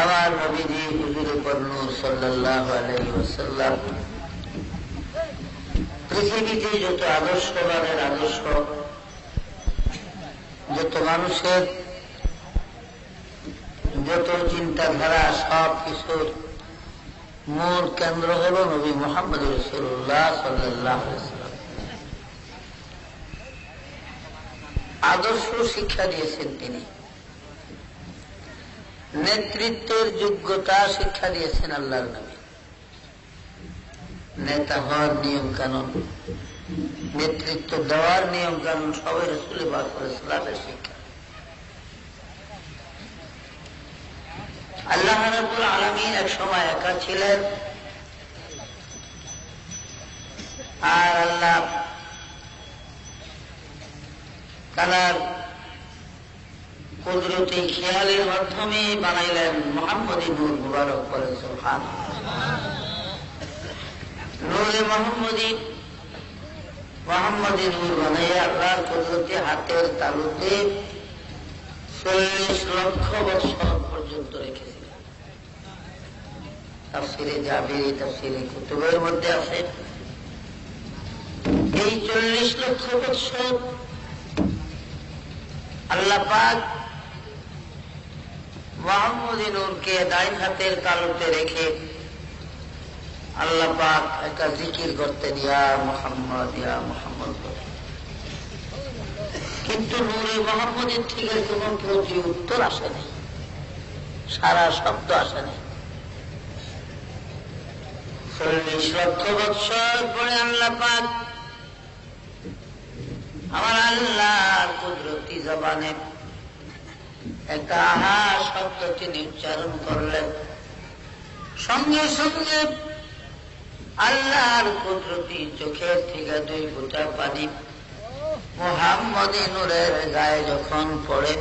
আমার নবীজি হুজুর নূর সাল্লাল্লাহু আলাইহি ওয়াসাল্লাম পৃথিবীতে যত আদর্শবানের আদর্শ, যত মানুষের যত চিন্তাধারা, সব কিছুর মূল কেন্দ্র হল নবী মুহাম্মদ রাসূলুল্লাহ সাল্লাল্লাহু আলাইহি ওয়াসাল্লাম। আদর্শ শিক্ষা দিয়েছেন তিনি, নেতৃত্বের যোগ্যতা শিক্ষা দিয়েছেন আল্লাহর নবী। নেতা হওয়ার নিয়ম কানুন, নেতৃত্ব দেওয়ার নিয়ম কানুন সবাই রাসূল পাক সাল্লাল্লাহু শিক্ষা। আল্লাহ রাব্বুল আলামিন এক সময় একা ছিলেন, আর আল্লাহ তাআলার কুদরতি খেয়ালের মাধ্যমে বানাইলেন মুহাম্মদী নূর মুবারক বলেন সুবহানাল্লাহ। নূরে মুহাম্মদী নূর বানাইয়া আল্লাহর কুদরতি হাতের তালুতে 40 লক্ষ বছর পর্যন্ত রেখেছিলেন। তাফসীরে জাবিরি, তাফসীরে কুতুবের মধ্যে আছে এই 40 লক্ষ বছর আল্লাহ পাক মুহাম্মদী নূরকে ডাইন হাতের তালুতে রেখে আল্লাহ পাক একটা জিকির করতেন, ইয়া মুহাম্মদ ইয়া মুহাম্মদ। কিন্তু নূরে মুহাম্মদের থেকে কোনো প্রতি উত্তর আসেনি, সারা শব্দ আসেনি। 40 লক্ষ বৎসর পরে আল্লাহ পাক আমার আল্লাহর কুদরতি জবানে একটা আহা শব্দ তিনি উচ্চারণ করলেন। সঙ্গে সঙ্গে আল্লাহর কুদরতি চোখের থেকে 2 ফোঁটা পানি মুহাম্মদী নূরের গায়ে যখন পড়ে,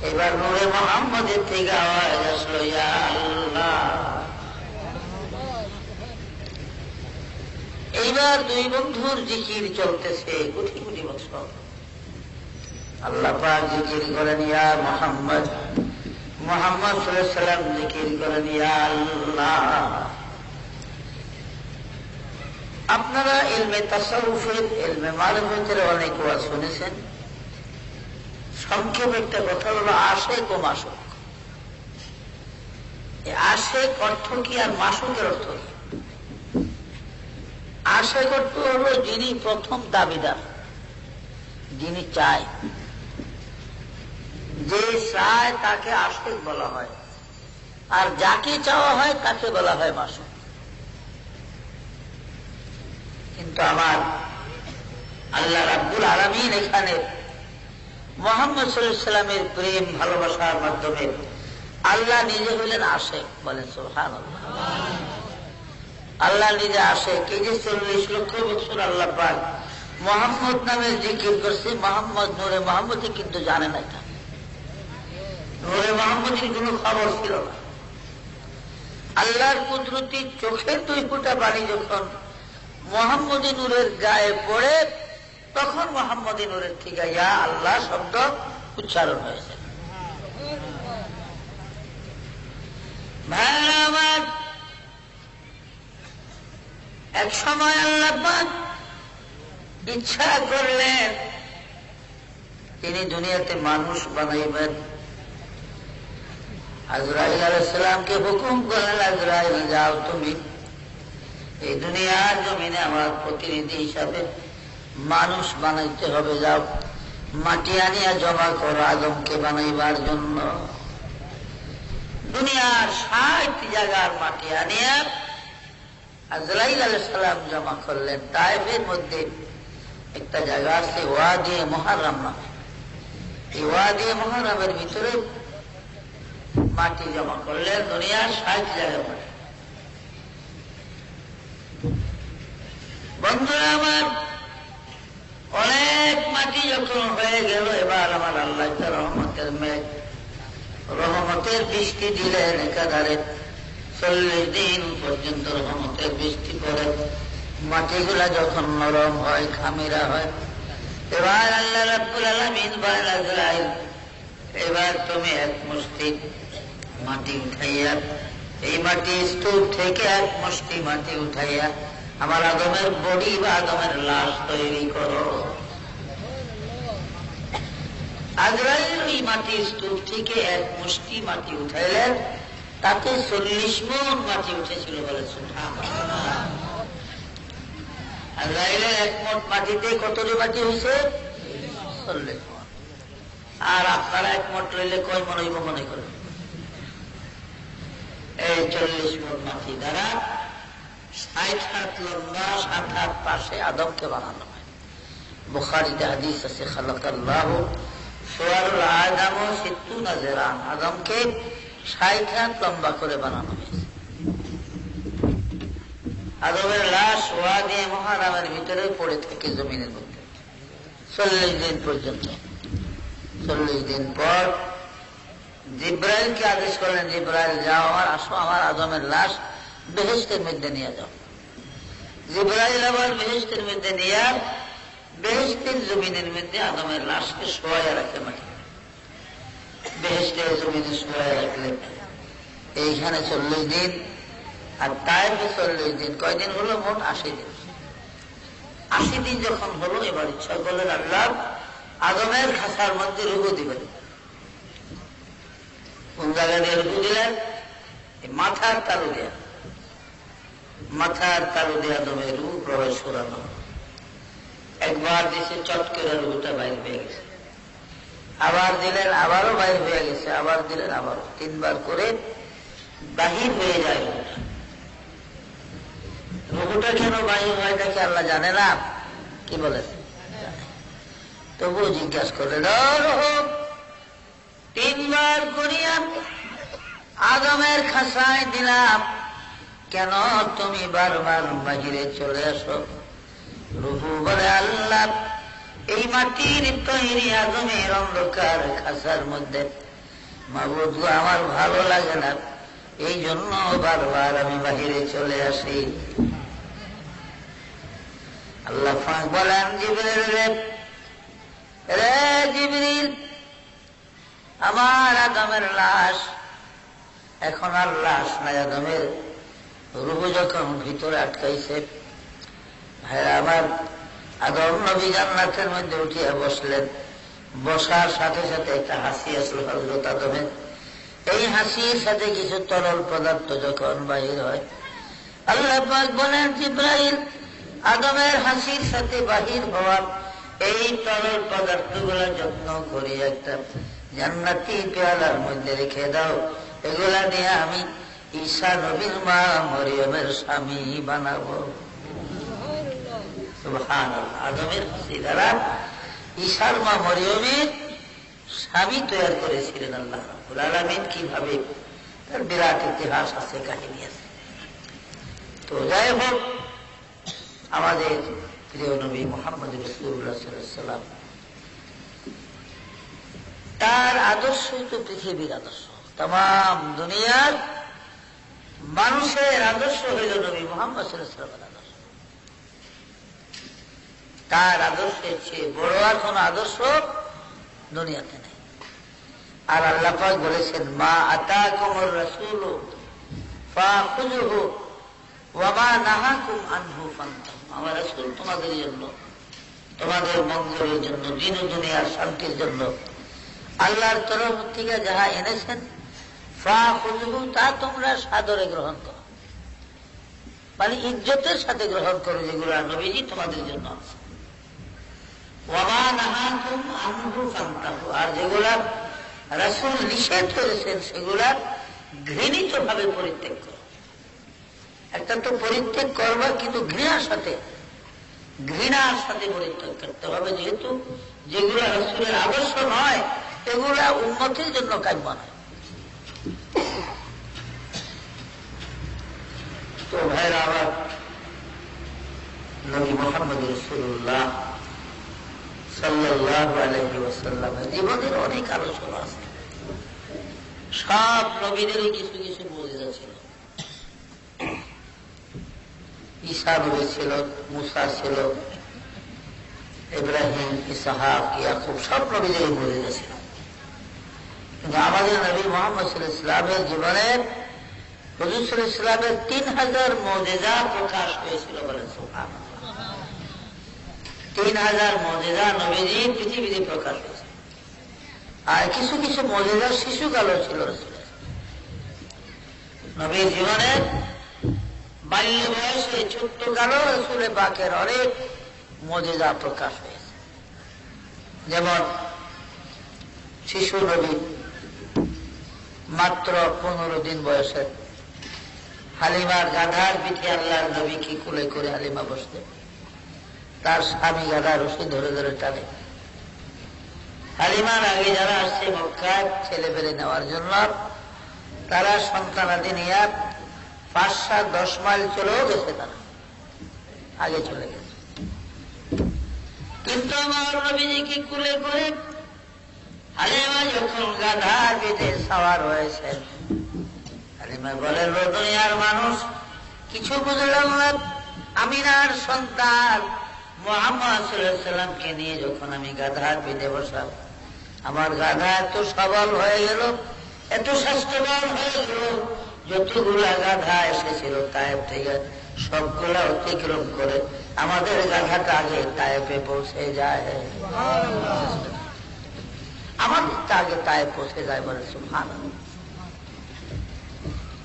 এবার নূরে মুহাম্মদের থেকে আওয়াজ আসলো, ইয়া আল্লাহ। এইবার 2 বন্ধুর জিকির চলতেছে কোটি কোটি বছর। আল্লাহ পাক জিকির করেন ইয়া মুহাম্মদ, মুহাম্মদ সাল্লাল্লাহু আলাইহি ওয়াসাল্লাম জিকির করেন ইয়া আল্লাহ। আপনারা ইলমে তাসাউফের, ইলমে মারিফাতের অনেক ওয়াজ শুনেছেন। সংক্ষেপ একটা কথা হলো আশেক ও মাসুক। আশেক অর্থ কি আর মাসুকের অর্থ কি? আশেক অর্থ হলো যিনি প্রথম দাবিদার, যিনি চায়, যে চায় তাকে আশেক বলা হয়, আর যাকে চাওয়া হয় তাকে বলা হয় মাসুক। কিন্তু আমার আল্লাহ রাব্বুল আলামিন এখানে মুহাম্মদ সাল্লাল্লাহু আলাইহি ওয়াসাল্লামের প্রেম ভালোবাসার মাধ্যমে আল্লাহ নিজে হলেন আশেক, বলেন সুবহানাল্লাহ। আল্লাহ নিজে আশেক। এই যে 40 লক্ষ বছর আল্লাহ পাক মুহাম্মদ নামে জিকির করছে, মুহাম্মদ নূরে মুহাম্মদী কিন্তু জানে না, এটা নূরে মুহাম্মদীর কোনো খবর ছিল না। আল্লাহর কুদরতি চোখের 2 ফোঁটা পানি যখন মুহাম্মদী নূরের গায়ে পড়ে, তখন মুহাম্মদী নূরের থেকে ইয়া আল্লাহ শব্দ উচ্চারণ হয়েছে। ভাইরা আমার, এক সময় আল্লাহ পাক ইচ্ছা করলেন তিনি দুনিয়াতে মানুষ বানাইবেন। আজরাইল আলাইহিস সালামকে হুকুম করলেন, আজরাইল যাও, তুমি এই দুনিয়ার জমিনে আমার প্রতিনিধি হিসাবে মানুষ বানাইতে হবে, যাও মাটি আনিয়া জমা করো আদমকে বানাইবার জন্য। দুনিয়ার 60 জায়গার মাটি আনিয়া আজরাইল আলাইহিস সালাম জমা করলেন। তায়েফের মধ্যে একটা জায়গা আছে ওয়াদি মুহাররম নামে, এই ওয়াদি মুহাররমের ভিতরে মাটি জমা করলেন, দুনিয়ার 60 জায়গার মাটি। বন্ধুরা আমার, অনেক মাটি যখন হয়ে গেল, এবার আমার আল্লাহ রহমতের মেঘ, রহমতের বৃষ্টি দিলেন একাধারে। 40 দিন পর্যন্ত রহমতের বৃষ্টি পড়ে, মাটিগুলা যখন নরম হয়, খামিরা হয়, এবার আল্লাহ রাব্বুল আলামিন বলেন, আজরাইল এবার তুমি এক মুষ্টি মাটি উঠাইয়া, এই মাটি স্তূপ থেকে এক মুষ্টি মাটি উঠাইয়া আমার আদমের বডি বা আদমের লাশ তৈরি করো। আজরাইল ওই মাটি স্তূপ থেকে এক মুষ্টি মাটি উঠাইলেন, তাতে 40 মণ মাটি উঠেছিল বলে। আজরাইলের এক মোট মাটিতে কতটি মাটি হয়েছে? 40 মণ। আর আপনারা এক মোট লইলে কয় মন হইব মনে করেন? এই 40 মণ মাটি দ্বারা 60 হাত লম্বা 7 হাত পাশে আদমকে বানানো হয়। বুখারীতে হাদিস আছে, খালাকাল্লাহু সুওয়ারুল আদম 60 জিরান, আদমকে 60 হাত লম্বা করে বানানো হয়েছে। আদমের লাশ ওয়া দিয়ে মুহাররমের ভিতরে পড়ে থাকে জমিনের মধ্যে 40 দিন পর্যন্ত। 40 দিন পর জিব্রাইলকে আদেশ করলেন, জিব্রাইল যাও, আসো আমার আদমের লাশ বেহেশতের মধ্যে নিয়ে যাও। জিব্রাইল আবার বেহেশতের মধ্যে নিয়ে বেহেশতের জমিনের মধ্যে আদমের লাশকে শোয়াইয়া রাখে মাটি, বেহেশতের জমিনে শোয়াইয়া রাখলেন। এইখানে 40 দিন, আর তায়েফে 40 দিন। কয়দিন হলো? মোট 80 দিন। 80 দিন যখন হলো, এবার ইচ্ছা করলেন আল্লাহ আদমের খাঁচার মধ্যে রূহ দিবেন। কোন জায়গায় দিয়ে রূহ দিলেন? মাথার তালু দিয়া, মাথার তালু দিয়ে আদমের রূহ প্রবেশ করানো। একবার দিছে, চট করে রূহটা বাইর হয়ে গেছে। আবার দিলেন, আবারও বাইর হয়ে গেছে। আবার দিলেন, আবারও। 3 বার করে বাহির হয়ে যায় রূহটা। রূহটা কেন বাহির হয় নাকি আল্লাহ জানে না? কি বলেন? তবুও জিজ্ঞাসা করলেন, 3 বার করিয়া আদমের খাঁচায় দিলাম, কেন তুমি বারবার বাহিরে চলে আসো? রূহ বলে, আল্লাহ এই মাটির তৈরি আদমের অন্ধকার খাঁচার মধ্যে মাবুদ গো আমার ভালো লাগে না, এই জন্য বারবার আমি বাহিরে চলে আসি। আল্লাহ পাক বলেন, জিবরিল রে জিবরিল, আমার আদমের লাশ এখন আর লাশ নাই, আদমের রূহ যখন ভিতরে আটকাইছে। হ্যাঁ, আমার আদম নবী জান্নাতের মধ্যে উঠিয়া বসলেন। বসার সাথে সাথে একটা হাসি আসলো হযরত আদমের। এই হাসির সাথে কিছু তরল পদার্থ যখন বাহির হয়, আল্লাহ পাক বলেন, জিবরাইল আদমের হাসির সাথে বাহির হওয়া এই তরল পদার্থগুলো যত্ন করে একটা জান্নাতি পেয়ালার মধ্যে রেখে দাও, এগুলা দিয়ে আমি ঈসা নবীর মা মরিয়মের স্বামী বানাবো। সুবহানাল্লাহ। আদমের হাসি দ্বারা ঈসার মা মরিয়মের স্বামী তৈরি করেছিলেন আল্লাহ রাব্বুল আলামিন। কিভাবে? তার বিরাট ইতিহাস আছে, কাহিনী আছে। তো যাই হোক, আমাদের প্রিয় নবী মুহাম্মদ রাসূলুল্লাহ সাল্লাল্লাহু আলাইহি ওয়াসাল্লাম, তার আদর্শই তো পৃথিবীর আদর্শ, তাম দুনিয়ার মানুষের আদর্শ হইল নবী মুহাম্মদ সাল্লাল্লাহু আলাইহি ওয়াসাল্লামের আদর্শ। তার আদর্শের চেয়ে বড় আর কোন আদর্শ দুনিয়াতে নেই। আর আল্লাহ পাক বলেছেন, মা আতাকুমুর রাসূলু ফাখুযুহু ওয়া মা নাহাকুম আনহু ফান্তাহু। আমার রাসূল তোমাদের জন্য, তোমাদের মঙ্গলের জন্য, দিন ও দুনিয়ার শান্তির জন্য আল্লাহর তরফ থেকে যাহা এনেছেন, ফাখুযুহু, তা তোমরা সাদরে গ্রহণ করো, মানে ইজ্জতের সাথে গ্রহণ করো, যেগুলো নবীজি তোমাদের জন্য আছে। ওয়া মা নাহাকুম আনহু ফান্তাহু, আর যেগুলা রাসূল নিষেধ করেছেন সেগুলা ঘৃণিত ভাবে পরিত্যাগ করো। একটা তো পরিত্যাগ করবা, কিন্তু ঘৃণার সাথে পরিত্যাগ করতে হবে, যেহেতু যেগুলা রাসূলের আদর্শ নয় এগুলা উম্মতের জন্য কাম্য নয়। তো ভাইরা আমার, নবী মুহাম্মদ রাসূলুল্লাহ সাল্লাল্লাহু আলাইহি ওয়াসাল্লামের জীবনের অনেক আলোচনা আছে। সব নবীদেরই কিছু কিছু মুজিজা ছিল। ঈসা নবী ছিল, মুসা ছিল, ইব্রাহিম, ইসহাক, ইয়াকুব, সব নবীদেরই মুজিজা ছিল। কিন্তু আমাদের নবী মুহাম্মদ সাল্লাল্লাহু আলাইহি ওয়াসাল্লামের জীবনের হুজুর সাল্লাল্লাহু আলাইহি ওয়াসাল্লামের 3000 মুজিজা প্রকাশ হয়েছিল বলেন সুবহানাল্লাহ। 3000 মুজিজা নবীজি পৃথিবীতে প্রকাশ হয়েছে। আর কিছু কিছু মুজিজা শিশুকালও ছিল রাসূলের। নবীর জীবনের বাল্য বয়সে ছোট্ট কালো রাসূলের পাকের অনেক মুজিজা প্রকাশ হয়েছে। যেমন শিশু নবী মাত্র 15 দিন বয়সের হালিমার গাধার পিঠে আল্লাহর নবীকে কোলে করে হালিমা বসতে, তার স্বামী গাধা রশি ধরে ধরে টানে। হালিমার আগে যারা আসছে মক্কায় ছেলে পেলে নেওয়ার জন্য, তারা সন্তানাদি নিয়ে 5-7-10 মাইল চলেও গেছে, তারা আগে চলে গেছে। কিন্তু আমার নবীজিকে কোলে করে হালিমা যখন গাধার পিঠে সওয়ার হয়েছেন, হালিমা বলেন, দুনিয়ার মানুষ কিছু বুঝলাম না, আমিনার সন্তান মুহাম্মদ সাল্লাল্লাহু আলাইহি ওয়াসাল্লামকে নিয়ে যখন আমি গাধার পিঠে বসলাম, আমার গাধা এত সবল হয়ে গেল, এত স্বাস্থ্যবান হয়ে গেল, যতগুলা গাধা এসেছিল তায়েফ থেকে সবগুলা অতিক্রম করে আমাদের গাধাটা আগে তায়েফে পৌঁছে যায়। আমাদের আগে তায়েফ পৌঁছে যায় বলে সুবহানাল্লাহ।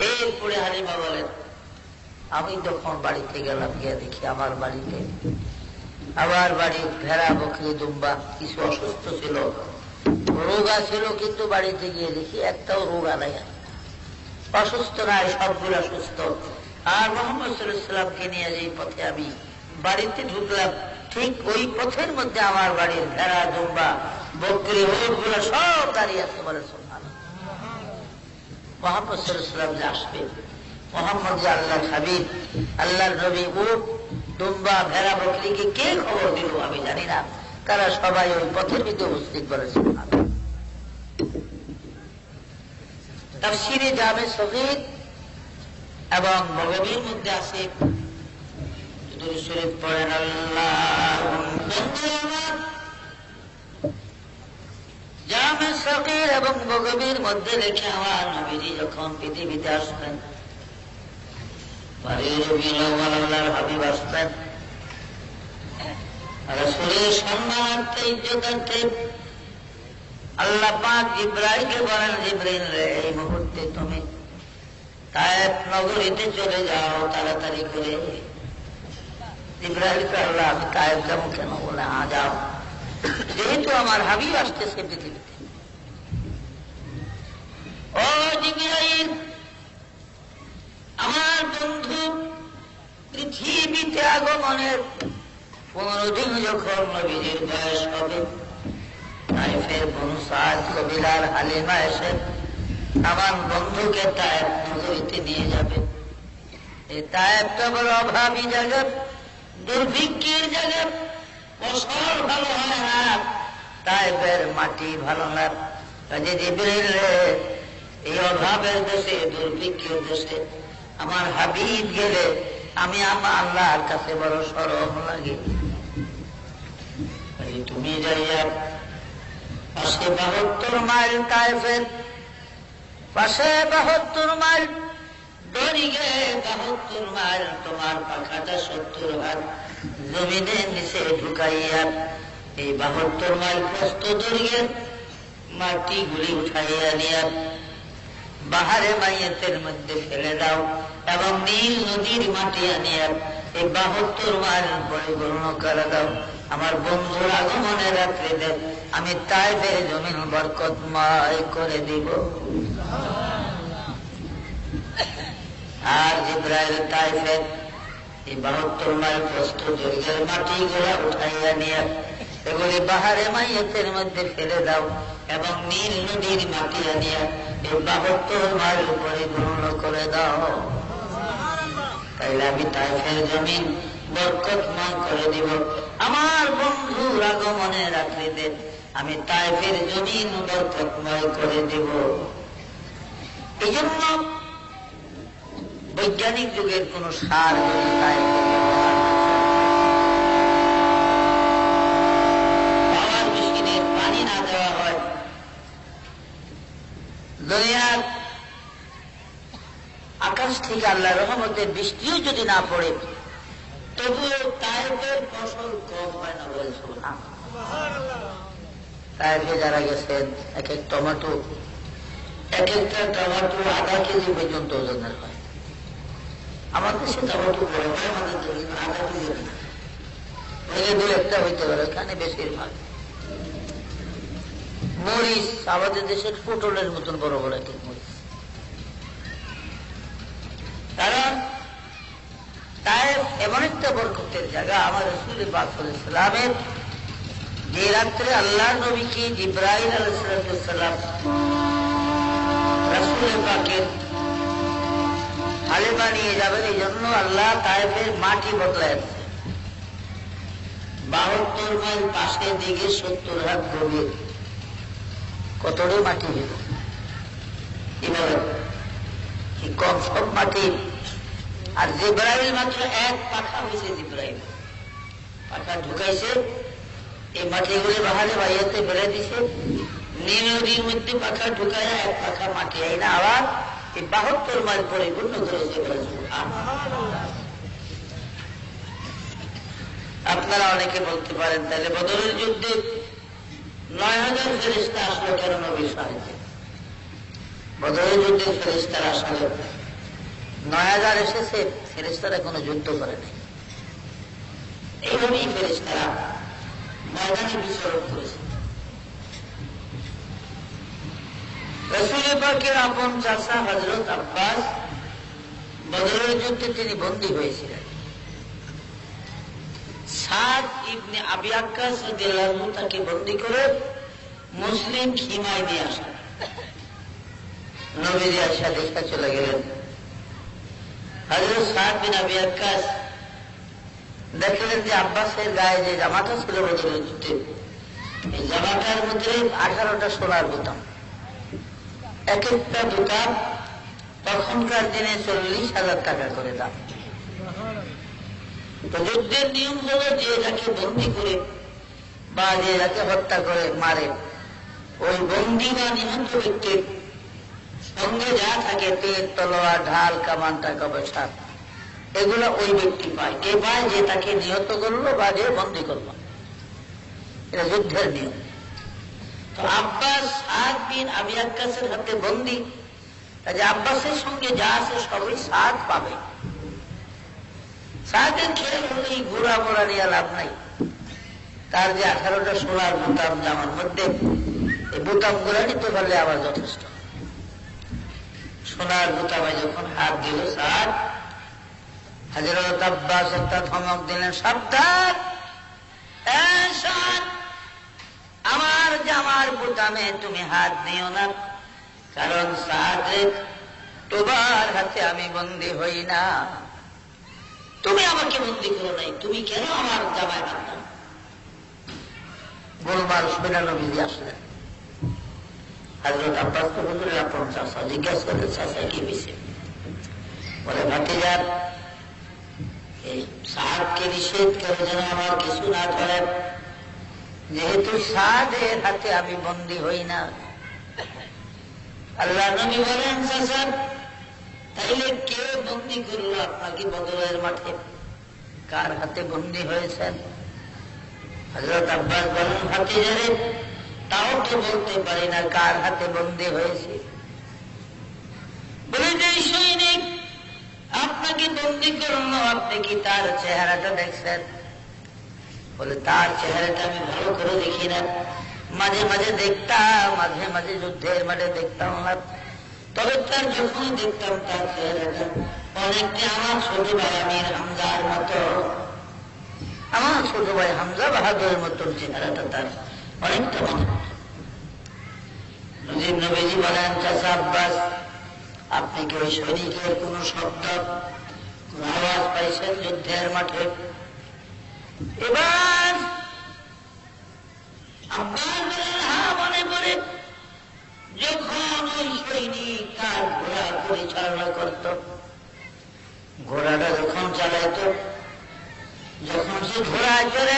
এরপরে হালিমা বলেন, আমি যখন বাড়িতে গেলাম, গিয়ে দেখি আমার বাড়িতে, আমার বাড়ির ভেড়া বকরি দুম্বা কিছু অসুস্থ ছিল, রোগা ছিল, কিন্তু বাড়িতে গিয়ে দেখি একটাও রোগা নাই, অসুস্থ নাই, সবগুলা সুস্থ। আর মুহাম্মদ সাল্লাল্লাহু আলাইহি ওয়াসাল্লামকে নিয়ে যে পথে আমি বাড়িতে ঢুকলাম, ঠিক ওই পথের মধ্যে আমার বাড়ির ভেড়া দুম্বা বকরি ওগুলা সব দাঁড়িয়ে আছে বলে সুবহানাল্লাহ। মুহাম্মদ সাল্লাল্লাহু আলাইহি ওয়াসাল্লাম যে আসবে, মুহাম্মদ যে আল্লাহর হাবিব, আল্লাহর নবী, উট দুম্বা ভেড়া বকরিকে কে খবর দিল আমি জানি না, তারা সবাই ওই পথের ভিতরে উপস্থিত বলে সুবহানাল্লাহ। তাফসীরে জামে সগীর এবং বগবীর মধ্যে আছে, দুরূদ শরীফ পড়েন, জামে সগীর এবং বগবীর মধ্যে লেখা, আমার নবীজি যখন পৃথিবীতে আসবেন, আল্লাহর হাবিব আসবেন, রাসূলের সম্মানার্থে ইজ্জতার্থে আল্লাহ পাক জিবরাইলকে বলেন, জিবরাইল রে, এই মুহূর্তে তুমি তায়েফ নগরীতে চলে যাও তাড়াতাড়ি করে। জিবরাইলকে আল্লাহ, আমি তায়েফ যাবো কেন? বলে, হ্যাঁ যাও, যেহেতু আমার হাবিব আসতেছে পৃথিবীতে। ও জিবরাইল, আমার বন্ধু পৃথিবীতে আগমনের 15 দিন যখন নবীজির বয়স হবে, তায়েফের বনু সাদ কবিলার হালিমা এসে আমার বন্ধুকে তায়েফ নগরীতে নিয়ে যাবে। এই তায়েফটা বড় অভাবী জায়গা, দুর্ভিক্ষের জায়গা, ফসল ভালো হয় না, তায়েফের মাটি ভালো না। কাজে জিবরাইল রে, এই অভাবের দেশে, দুর্ভিক্ষের দেশে আমার হাবিব গেলে আমি আমার আল্লাহর কাছে বড় শরম লাগে। তুমি যাইয়া পাশে 72 মাইল তায়েফের পাশে 72 মাইল দৈর্ঘ্যে 72 মাইল তোমার পাখাটা 70 হাত জমিনের নিচে ঢুকাইয়া এই 72 মাইল প্রস্থ দৈর্ঘ্যের মাটিগুলি উঠাইয়া নিয়া বাহারে মাইয়াতের মধ্যে ফেলে দাও এবং নীল নদীর মাটি আনিয়া এই 72 মাইল পরিপূর্ণ করে দাও। আমার বন্ধুর আগমনের রাত্রিতে আমি তায়েফের জমিন বরকতময় করে দিব। আর জিবরাইল তায়েফের এই 72 মাইল প্রস্থ দৈর্ঘ্যের মাটিগুলা উঠাইয়া নিয়ে এগুলি বাহারে মাইয়াতের মধ্যে ফেলে দাও এবং নীল নদীর মাটি আনিয়া এই 72 মাইল পরিপূর্ণ করে দাও। তাইলে আমি তায়েফের জমিন বরকতময় করে দিব। আমার বন্ধুর আগমনের রাত্রিতে আমি তায়েফের জমিন বরকতময় করে দিব। এই জন্য বৈজ্ঞানিক যুগের কোন সার যদি তায়েফে পাওয়ার মেশিনের পানি না দেওয়া হয়, দুনিয়ার আকাশ থেকে আল্লাহ রহমতের বৃষ্টিও যদি না পড়ে, তবুও তায়েফের ফসল কম হয় না বলে সুবহানাল্লাহ। তায়েফে যারা গেছেন, এক একটা টমেটো আধা কেজি পর্যন্ত ওজনের হয়। আমাদের দেশে টমেটো বড় হয়, আমাদের দেশে আধা কেজি না, দু একটা হইতে পারে, এখানে বেশিরভাগ। মরিচ আমাদের দেশের পটলের মতন বড় বড় এক মরিচ। কারণ তায়েফ এমন একটা বরকতের জায়গা। আমার রাসূল পাক সাল্লাল্লাহু আলাইহি ওয়াসাল্লামের যে রাত্রে আল্লাহ নবীকে জিবরাইল আলাইহিস সালাম রাসূল পাকের হালেমা নিয়ে যাবেন, এই জন্য আল্লাহ তায়েফের মাটি বদলায় 72 মাইল পাশের দিকে 70 হাত গভীর। কতটা মাটি হইল এবার কি কম? সব মাটি। আর জিবরাইল মাত্র এক পাখা হয়েছে, জিবরাইল পাখা ঢুকাইছে, এই মাটিগুলি বাহারে বাইয়াতে ফেলে দিছে, নীল নদীর মধ্যে পাখা ঢুকায় এক পাখা মাটি আইনা আবার এই 72 মাইল পরিপূর্ণ করেছে। আপনারা অনেকে বলতে পারেন, তাহলে বদরের যুদ্ধে 9000 ফেরেশতা আসলো কেন নবীর সাহায্যে? বদরের যুদ্ধে ফেরেশতারা আসলে 9000 এসেছে, ফেরেশতারা কোনো যুদ্ধ করে নাই। এইভাবেই ফেরেশতারা ময়দানে বিচরণ করেছে। রাসূল পাকের আপন চাচা হযরত আব্বাস বদরের যুদ্ধে তিনি বন্দী হয়েছিলেন। সাদ ইবনে আবি ওয়াক্কাস রাদিয়াল্লাহু আনহু তাকে বন্দী করে মুসলিম খিমায় নিয়ে আসেন। নবীজি আয়েশা দেখে চলে গেলেন। হযরত সাদ বিন আবি ওয়াক্কাস দেখলেন যে আব্বাসের গায়ে যে জামাটা ছিল বদরের যুদ্ধে, এই জামাটার মধ্যে 18টা সোনার বোতাম, এক একটা বোতাম তখনকার দিনে 40,000 টাকা করে দাম। তো যুদ্ধের নিয়ম হল যে যাকে বন্দী করে বা যে যাকে হত্যা করে মারে, ওই বন্দী বা নিহত ব্যক্তির সঙ্গে যা থাকে, তেল, তলোয়ার, ঢাল, কামান, টাকা পয়সা, এগুলো ওই ব্যক্তি পায়। কে পায়? যে তাকে নিহত করলো বা যে বন্দী করলো। এটা যুদ্ধের নিয়ম। তো আব্বাস সাদ বিন আবি ওয়াক্কাসের হাতে বন্দী, কাজে আব্বাসের সঙ্গে যা আছে সবই সাদ পাবে। সাদের খেয়াল হলো এই ঘোড়া মোড়া নিয়ে লাভ নাই। তার যে 18টা সোনার বোতাম জামার মধ্যে, এই বোতাম গুলা নিতে পারলে আবার যথেষ্ট। সোনার বোতামে যখন হাত দিল সাদ, হযরত আব্বাস একটা ধমক দিলেন, সাবধান, আমার জামার বোতামে তুমি হাত দিও না, কারণ সাদের তোমার হাতে আমি বন্দী হই না। তুমি আমাকে বন্দী করো নাই, তুমি কেন আমার জামায় হাত দাও? গোলমাল শুনে নবীজি আসলেন। হযরত আব্বাস তো হুজুরের আপন চাচা, জিজ্ঞাসা করলেন, চাচা কি হয়েছে? বলে, ভাতিজা, এই সাদকে নিষেধ করে যেন আমার কিছু না করেন, যেহেতু সাদের হাতে আমি বন্দী হই না। আল্লাহ নবী বলেন, চাচা, তাইলে কে বন্দী করলো আপনাকে বদরের মাঠে? কার হাতে বন্দী হয়েছেন? হযরত আব্বাস বলেন, ভাতিজারে, তাও তো বলতে পারি না কার হাতে বন্দী হয়েছে। বলে, যে সৈনিক আপনাকে বন্দী করলো, আপনি কি তার চেহারাটা দেখছেন? বলে, তার চেহারাটা আমি ভালো করে দেখি না, মাঝে মাঝে দেখতাম, মাঝে মাঝে যুদ্ধের মাঠে দেখতাম না। তবে তার যখনই দেখতাম তার চেহারাটা অনেকটা আমার ছোট ভাই আমির হামজার মতো, আমার ছোট ভাই হামজা বাহাদুরের মতন চেহারাটা তার অনেকটা মনে হতো। নবীজি বলেন, চাচা আব্বাস, আপনি কি ওই সৈনিকের কোন শব্দ, কোন আওয়াজ পাইছেন যুদ্ধের মাঠে? এবার আব্বাস বলেন, হ্যাঁ, মনে পড়ে, যখন ওই সৈনিক তার ঘোড়া পরিচালনা করত, ঘোড়াটা যখন চালাইত, যখন সে ঘোড়া চড়ে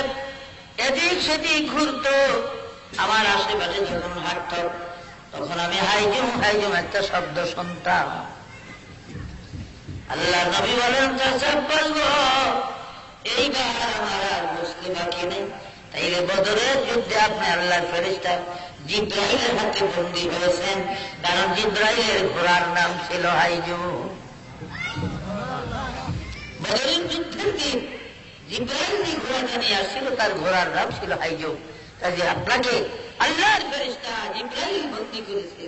এদিক সেদিক ঘুরত, আমার আশেপাশে যখন হাঁটত, তখন আমি হাইজুম হাইজুম একটা শব্দ শুনতাম। আল্লাহ নবী বলেন বলবো এইবার আমার আর বুঝতে বাকি নেই। তাইলে বদরের যুদ্ধে আপনি আল্লাহর ফেরেশতা জিব্রাইলের হাতে বন্দী হয়েছেন, কারণ জিব্রাইলের ঘোড়ার নাম ছিল হাইজুম। বদরের যুদ্ধের দিন জিব্রাইল যে ঘোড়াটা নিয়ে আসছিল তার ঘোড়ার নাম ছিল হাইজুম। কাজে আপনাকে আল্লাহর ফেরেশতা জিব্রাইল বন্দী করেছে।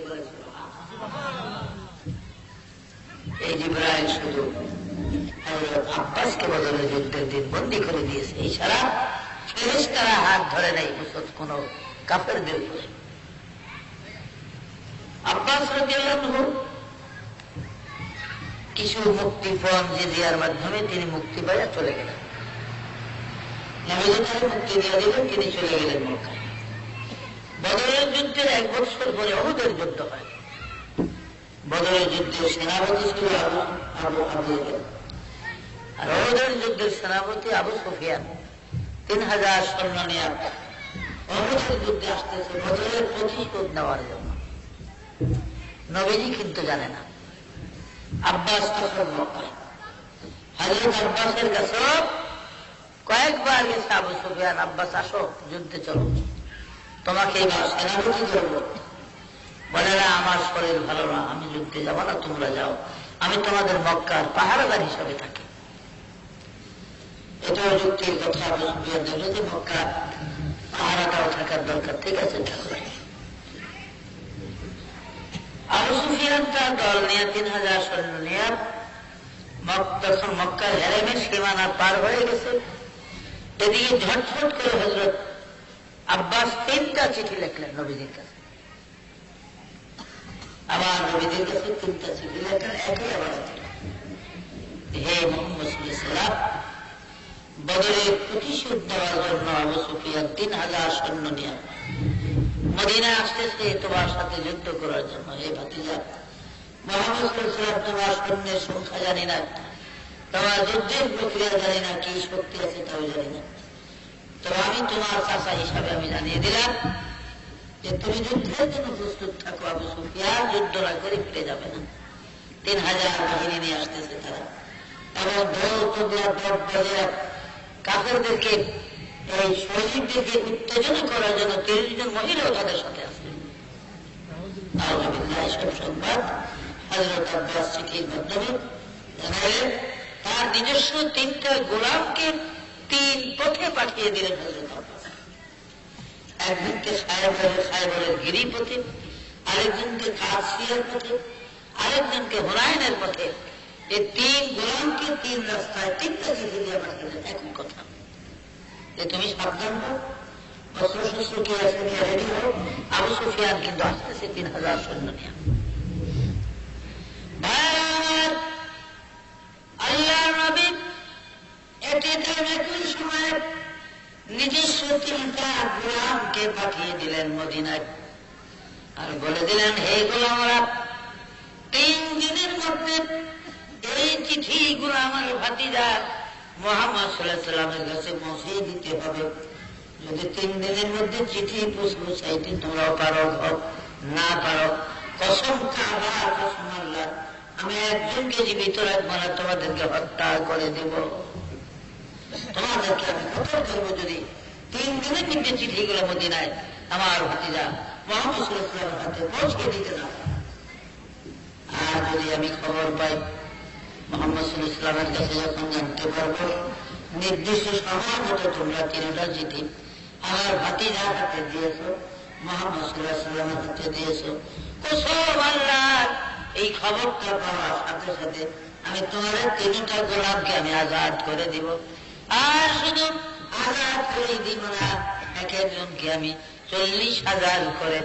এই জিব্রাইল শুধু হযরত আব্বাসকে বদরের যুদ্ধের দিন বন্দী করে দিয়েছে, এছাড়া ফেরেশতারা হাত ধরে নাই কোন কাফেরদের উপরে। আব্বাস রাদিয়াল্লাহু আনহু কিছু মুক্তিপণ জিজিয়ার মাধ্যমে তিনি মুক্তি পাইয়া চলে গেলেন। নবীজি তাকে মুক্তি দিয়ে দিলেন, তিনি চলে গেলেন মক্কায়। বদরের যুদ্ধের 1 বছর পরে উহুদের যুদ্ধ হয়। বদরের যুদ্ধের সেনাপতি ছিল আবু জেহেল, আর উহুদের যুদ্ধের সেনাপতি আবু সুফিয়ান। 3000 সৈন্য নিয়ে উহুদের যুদ্ধে আসতেছে বদরের প্রতিশোধ নেওয়ার জন্য। নবীজি কিন্তু জানে না। আব্বাস তখন মক্কায়। হযরত আব্বাসের কাছে কয়েকবার গেছে আবু সুফিয়ান, আব্বাস আসো যুদ্ধে চলো, তোমাকে এবার সেনাপতি করবো। বলে না, আমার শরীর ভালো না, আমি যুদ্ধে যাবো না, তোমরা যাও, আমি তোমাদের মক্কার পাহারাদার হিসাবে থাকি। এটাও যুক্তির কথা। আবু সুফিয়ান বলল যে মক্কার পাহারাটাও থাকার দরকার, ঠিক আছে ঠাকুর। আবু সুফিয়ান তার দল নিয়ে 3000 সৈন্য নিয়ে তখন মক্কার হেরেমের সীমানা পার হয়ে গেছে। এদিকে ঝটফট করে হযরত আব্বাস 3টা চিঠি লিখলেন নবীজির কাছে। আবার নবীজির কাছে 3টা চিঠি লেখেন, একই আবার হে মুহাম্মদ সাল্লাল্লাহু আলাইহি ওয়াসাল্লাম, বদরের প্রতিশোধ দেওয়ার জন্য আবু সুফিয়ান 3000 সৈন্য নিয়ে মদিনায় আসতেছে তোমার সাথে যুদ্ধ করার জন্য। হে ভাতিজা মুহাম্মদ সাল্লাল্লাহু আলাইহি ওয়াসাল্লাম, তোমার সৈন্যের সংখ্যা জানি না, তোমার যুদ্ধের প্রক্রিয়া জানি না, কি শক্তি আছে তাও জানি না, তবে আমি তোমার চাচা হিসাবে আমি জানিয়ে দিলাম যে তুমি যুদ্ধের জন্য প্রস্তুত থাকো। আবু সুফিয়ান যুদ্ধ না করে ফিরে যাবে না। 3000 বাহিনী নিয়ে আসতেছে তারা, এবং কাফেরদেরকে এই সৈনিকদেরকে উত্তেজনা করার জন্য 30 জন মহিলাও তাদের সাথে আছে। সব সংবাদ হযরত আব্বাস চিঠির মাধ্যমে জানালেন। তার নিজস্ব 3টা গোলামকে 3 পথে পাঠিয়ে দিলেন হযরত আব্বাস। একজনকে খায়বরের গিরিপথে, আরেকজনকে কাসিয়ার পথে, আরেকজনকে হুনাইনের পথে। এই 3 গোলামকে 3 রাস্তায় 3টা চিঠি দিয়ে পাঠিয়েছেন। একই কথা যে তুমি সাবধান হও, অস্ত্রশস্ত্র কি আছে নিয়ে রেডি হও। আবু সুফিয়ান কিন্তু আসতেছে 3000 সৈন্য নিয়ে। আল্লাহ নবী একই সময় নিজস্ব 3টা গোলামকে পাঠিয়ে দিলেন মদিনায়, আর বলে দিলেন হে গোলামরা, 3 দিনের মধ্যে এই চিঠিগুলো আমার ভাতিজা মুহাম্মদ সাল্লাল্লাহু আলাইহি ওয়াসাল্লামের কাছে পৌঁছে দিতে হবে। যদি 3 দিনের মধ্যে চিঠি পৌঁছাইতে তোমরা পারো না পারো, কসম কাবা, কসম আল্লাহ, আমি একজনকে জীবিত রাখবো না, তোমাদেরকে হত্যা করে দেব, তোমাদেরকে আমি হত্যা করবো যদি 3 দিনের মধ্যে চিঠিগুলো মদিনায় আমার ভাতিজা মুহাম্মদ সাল্লাল্লাহু আলাইহি ওয়াসাল্লামের হাতে পৌঁছে দিতে না। আর যদি আমি খবর পাই মুহাম্মদ সাল্লাল্লাহু আলাইহি ওয়াসাল্লামের কাছে যখন জানতে পারবো নির্দিষ্ট সময় মতো তোমরা 3টা চিঠি আমার ভাতিজার হাতে দিয়েছো, মুহাম্মদ সাল্লাল্লাহু আলাইহি ওয়াসাল্লামের হাতে দিয়েছো, কসম আল্লাহ, এই খবরটা পাওয়ার সাথে সাথে আমি তোমাদের 3টা গোলামকে আমি আজাদ করে দিব। আর শুধু আজাদ করে দিব না, এক একজনকে আমি 40,000 করে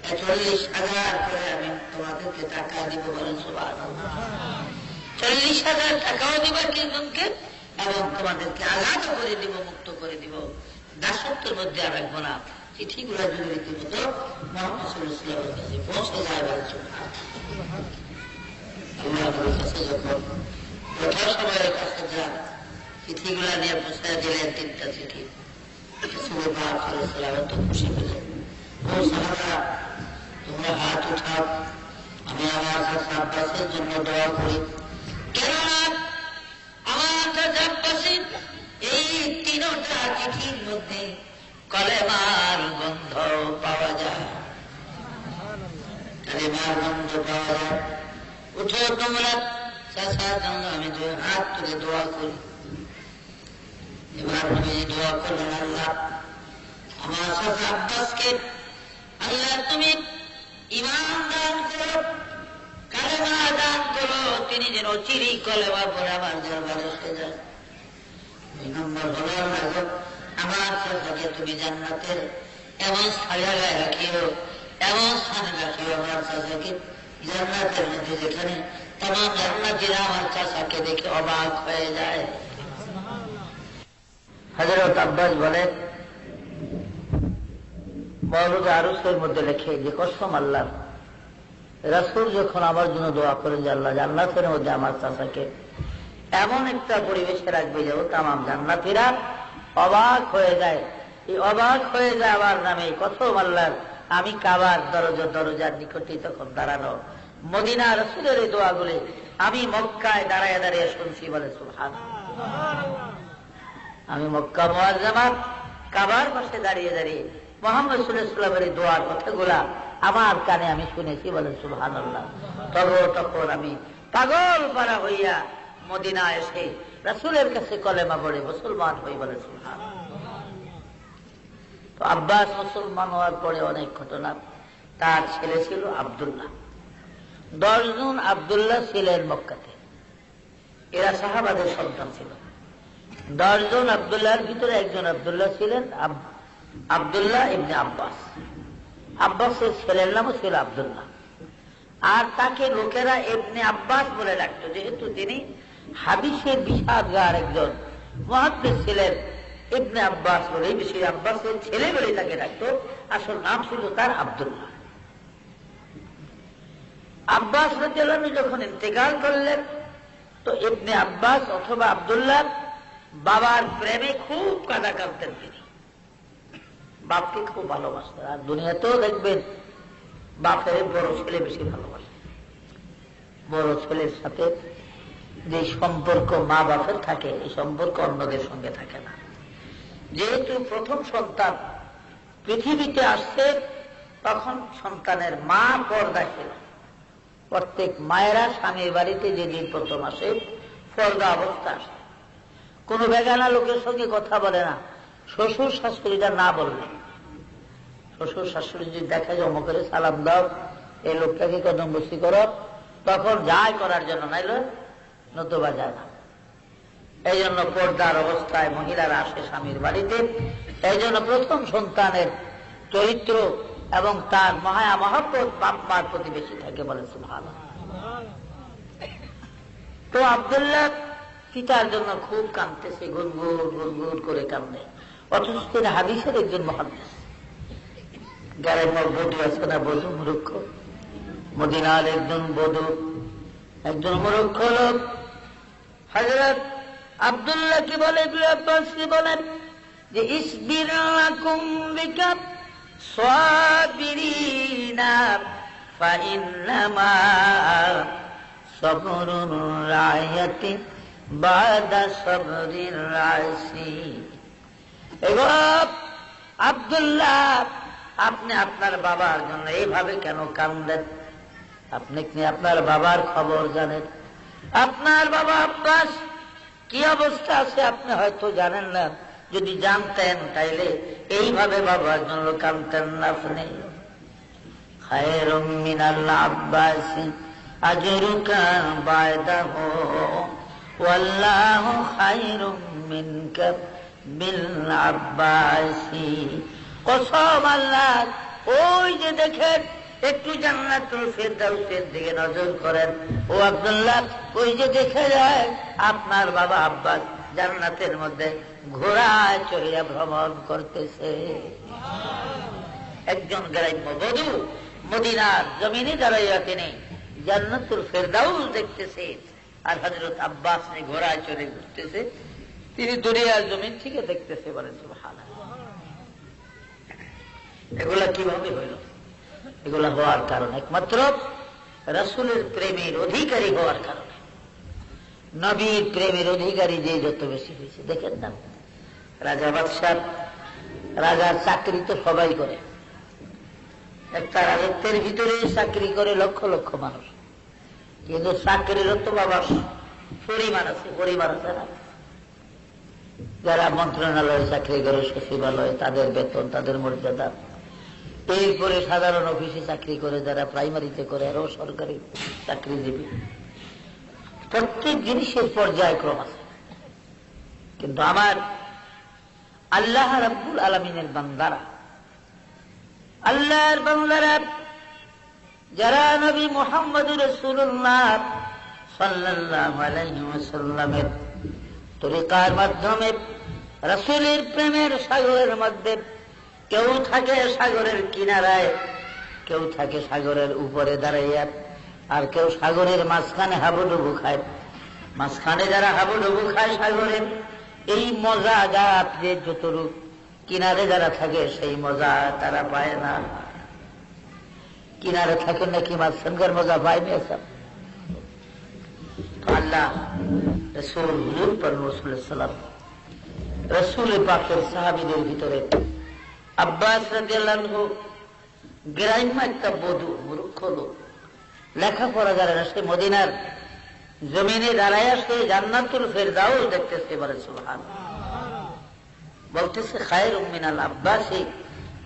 40,000 করে আমি তোমাদেরকে টাকা দিব। বলেন সুবহানাল্লাহ। 40,000 টাকাও দিব একজনকে, এবং তোমাদেরকে আজাদ করে দিব, মুক্ত করে দিব, দাসত্বের মধ্যে আর রাখবো না। চিঠিগুলো যদি রীতিমতো মুহাম্মদ সাল্লাল্লাহু আলাইহি ওয়াসাল্লামের কাছে পৌঁছে যায়, আল্লাহর কাছে যখন যথাসময়ের কাছে যান, চিঠিগুলা নিয়ে পৌঁছায় দিলেন 3টা চিঠি। রাসূল পাক সাল্লাল্লাহু আলাইহি ওয়াসাল্লাম তো খুশি হলেন। ও সাহাবা, তোমরা হাত উঠাও, আমি আমার আব্বাসের জন্য দোয়া করি। কেননা আমার আব্বাসের এই তিনটা চিঠির মধ্যে কলেমার গন্ধ পাওয়া যায়, কলেমার গন্ধ পাওয়া যায়। উঠো তোমরা, চাচার জন্য আমি হাত তুলে দোয়া করি। এবার নবীজি দোয়া করলেন, আল্লাহ আমার চাচা আব্বাসকে আল্লাহ তুমি ঈমান দান করো, কালেমা দান করো, তিনি যেন চিরি কলেমা পড়ে আমার দরবারে এসে যায়। 2 নম্বর হলো আল্লাহ আমার চাচাকে তুমি জান্নাতের এমন জায়গায় রাখিও, এমন স্থানে রাখিও আমার চাচাকে জান্নাতের মধ্যে যেখানে তামাম জান্নাতীরা আমার চাচাকে দেখে অবাক হয়ে যায়। হযরত আব্বাস বলেন, মওলুদ আরুসের মধ্যে লেখে যে কসম আল্লাহ, রাসূল যখন আমার জন্য দোয়া করেন যে আল্লাহ জান্নাতের মধ্যে আমার চাচাকে এমন একটা পরিবেশে রাখবে যে তামাম জান্নাতীরা অবাক হয়ে যায়। এই অবাক হয়ে যায় আমার নামে কসম আল্লাহর, আমি কাবার দরজার নিকটে তখন দাঁড়ানো, মদিনা রাসূলের এই দোয়াগুলি আমি মক্কায় দাঁড়ায় দাঁড়িয়ে শুনছি। বলে সুবহানাল্লাহ। আমি মক্কা মুআজ্জামার কাবার পাশে দাঁড়িয়ে দাঁড়িয়ে মুহাম্মদ সাল্লাল্লাহু আলাইহি ওয়াসাল্লামের এই দোয়ার কথাগুলা আমার কানে আমি শুনেছি। বলে সুবহানাল্লাহ। তখন আমি পাগল পারা হইয়া মদিনা এসে রাসূলের কাছে কলেমা পড়ে মুসলমান হই। বলে সুবহানাল্লাহ। তো আব্বাস মুসলমান হওয়ার পরে অনেক ঘটনা। তার ছেলে ছিল আব্দুল্লাহ। 10 জন আব্দুল্লাহ ছিলেন মক্কাতে, এরা সাহাবাদের সন্তান ছিল। 10 জন আব্দুল্লাহর ভিতরে একজন আব্দুল্লাহ ছিলেন আব্দুল্লাহ ইবনে আব্বাস। আব্বাসের ছেলের নামও ছিল আব্দুল্লাহ, আর তাকে লোকেরা ইবনে আব্বাস বলে ডাকত, যেহেতু তিনি হাদিসের বিশারদার একজন মুহাদ্দিস ছিলেন। ইবনে আব্বাস বলে বেশি আব্বাসের ছেলে বলে তাকে ডাকত, আসল নাম ছিল তার আব্দুল্লাহ। আব্বাস রাদিয়াল্লাহু আনহু যখন ইন্তেকাল করলেন, তো ইবনে আব্বাস অথবা আব্দুল্লাহ বাবার প্রেমে খুব কাঁদা কাঁদতেন। তিনি বাপকে খুব ভালোবাসতেন। আর দুনিয়াতেও দেখবেন বাপের বড় ছেলে বেশি ভালোবাসে। বড় ছেলের সাথে যে সম্পর্ক মা বাপের থাকে, এই সম্পর্ক অন্যদের সঙ্গে থাকে না। যেহেতু প্রথম সন্তান পৃথিবীতে আসছে, তখন সন্তানের মা পর্দা ছিল। প্রত্যেক মায়েরা স্বামীর বাড়িতে যেদিন প্রথম আসে পর্দা অবস্থা আসে, কোন বেগানা লোকের সঙ্গে কথা বলে না। শ্বশুর শাশুড়িটা না বলবে, শ্বশুর শাশুড়ি যদি দেখা জমা করে সালাম দাও, এই লোকটাকে কদম বসি করো, তখন যায় করার জন্য, নাইলে নতুবা যায় না। এই জন্য পর্দার অবস্থায় মহিলারা আসে স্বামীর বাড়িতে। এই জন্য প্রথম সন্তানের চরিত্র এবং তার মায়া মহব্বত বাপ মার প্রতি বেশি থাকে। বলে সুবহানাল্লাহ। তো আব্দুল্লাহ পিতার জন্য খুব কাঁদতেছে, গুনগুন গুনগুন করে কান্দে। অথচ তিনি হাদিসের একজন মুহাদ্দিস। গ্রামের বধূ আছে না, বধূ মূর্খ, মদিনার একজন বধূ, একজন মূর্খ লোক হযরত আব্দুল্লাহ কি বলে, আব্বাসকে বলেন যে ইসবির লাকুম বিকা সাবিরিনা ফাইন্নামা সাবরুন রায়াতি বাদা সাবরির রাসি। এগো আব্দুল্লাহ, আপনি আপনার বাবার জন্য এইভাবে কেন কান্দেন? আপনি কি আপনার বাবার খবর জানেন? আপনার বাবা আব্বাস কি অবস্থা আছে আপনি হয়তো জানেন না। যদি জানতেন তাইলে এইভাবে বাবার জন্য কাঁদতেন না আপনি। খায়রুম মিনাল আব্বাসি আজরুকা বায়দাহু ওয়াল্লাহু খায়রুম মিনকা বিল আব্বাসি। কসম আল্লাহ, ওই যে দেখেন একটু জান্নাতুল ফেরদাউসের দিকে নজর করেন, ও আব্দুল্লাহ, ওই যে দেখে যায় আপনার বাবা আব্বাস জান্নাতের মধ্যে ঘোড়ায় চড়িয়া ভ্রমণ করতেছে। একজন গ্রাম্য বধূ মদিনার জমিনে দাঁড়াইয়া তিনি জান্নাতুল ফেরদাউস দেখতেছে, আর হযরত আব্বাস ঘোড়ায় চড়ে ঘুরতেছে, তিনি দুনিয়ার জমিন থেকে দেখতেছে। বলেন সুবহানাল্লাহ। এগুলা কিভাবে হইল? এগুলা হওয়ার কারণ একমাত্র রাসূলের প্রেমের অধিকারী হওয়ার কারণে। নবীর প্রেমের অধিকারী যে যত বেশি হয়েছে, দেখেন না রাজা বাদশাহ, রাজার চাকরি তো সবাই করে, একটা রাজত্বের ভিতরে চাকরি করে লক্ষ লক্ষ মানুষ, কিন্তু চাকরিরও তো বাবা পরিমাণ আছে না। যারা মন্ত্রণালয়ে চাকরি করে, সচিবালয়ে, তাদের বেতন, তাদের মর্যাদা। এরপরে সাধারণ অফিসে চাকরি করে যারা, প্রাইমারিতে করে, আরো সরকারি চাকরিজীবী। প্রত্যেক জিনিসের পর্যায়ক্রম আছে। কিন্তু আমার আল্লাহ রাব্বুল আলামিনের বান্দারা, আল্লাহর বান্দারা যারা নবী মুহাম্মদুর রাসূলুল্লাহ সাল্লাল্লাহু আলাইহি ওয়াসাল্লামের তরিকার মাধ্যমে রাসূলের প্রেমের সাগরের মধ্যে, কেউ থাকে সাগরের কিনারায়, কেউ থাকে সাগরের উপরে দাঁড়াইয়া, আর কেউ সাগরের মাঝখানে হাবুডুবু খায়। মাঝখানে যারা হাবুডুবু খায় সাগরের, এই মজা যা আপনি যতটুক, কিনারে যারা থাকে সেই মজা তারা পায় না। কিনারে থাকেন নাকি মাঝখানকার মজা পায়নি সব। আল্লাহ রাসূল হুজুর পাক সাল্লাল্লাহু আলাইহি ওয়াসাল্লাম, রাসূল পাকের সাহাবীদের ভিতরে আব্বাস রাদিয়াল্লাহু আনহু গ্রাম্য একটা বধূ, মূর্খ লোক, লেখাপড়া জানে না, সে মদিনার জমিনে দাঁড়ায় সে জান্নাতুল ফেরদাউস দেখতেছে। বলে সুবহানাল্লাহ। বলতেছে খায়রুম মিনাল আব্বাসি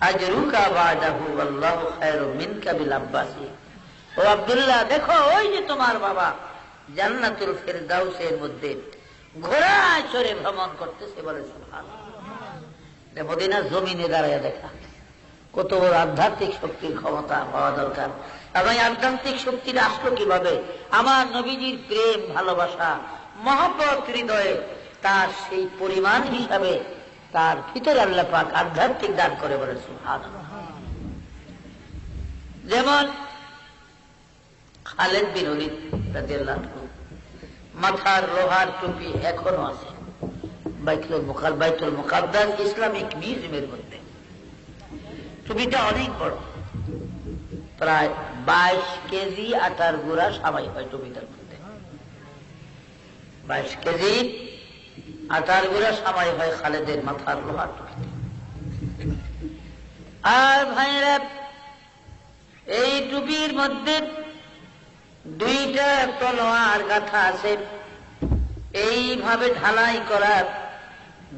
আজরুকা বাদাহু আল্লাহু খায়রুম মিনকা বিল আব্বাসি। ও আব্দুল্লাহ, দেখো ওই যে তোমার বাবা জান্নাতুল ফেরদাউসের মধ্যে ঘোড়ায় চড়ে ভ্রমণ করতেছে। বলে সুবহানাল্লাহ। মদিনার জমিনে দাঁড়ায় দেখা কত বড় আধ্যাত্মিক শক্তির ক্ষমতা পাওয়া দরকার। এবং আধ্যাত্মিক শক্তির আসলো কিভাবে? আমার নবীজির প্রেম, ভালোবাসা, মহব্বত হৃদয়ে, তার সেই পরিমাণ হিসাবে তার ভিতরে আল্লাহ পাক আধ্যাত্মিক দান করে। বলে সুবহানাল্লাহ। যেমন খালেদ বিন ওলীদ রাদিয়াল্লাহু আনহু, মাথার লোহার টুপি এখনো আছে বাইতুল মুকাদ্দাস ইসলামিক মিউজিয়ামের মধ্যে। টুপিটা অনেক বড়, প্রায় 22 কেজি আটার গুঁড়া সামাই হয় টুপিটার মধ্যে। 22 কেজি আটার গুঁড়া সামাই হয় খালেদের মাথার লোহার টুপিতে। আর ভাইরা, এই টুপির মধ্যে 2টা তলোয়ার গাঁথা আছে, এইভাবে ঢালাই করা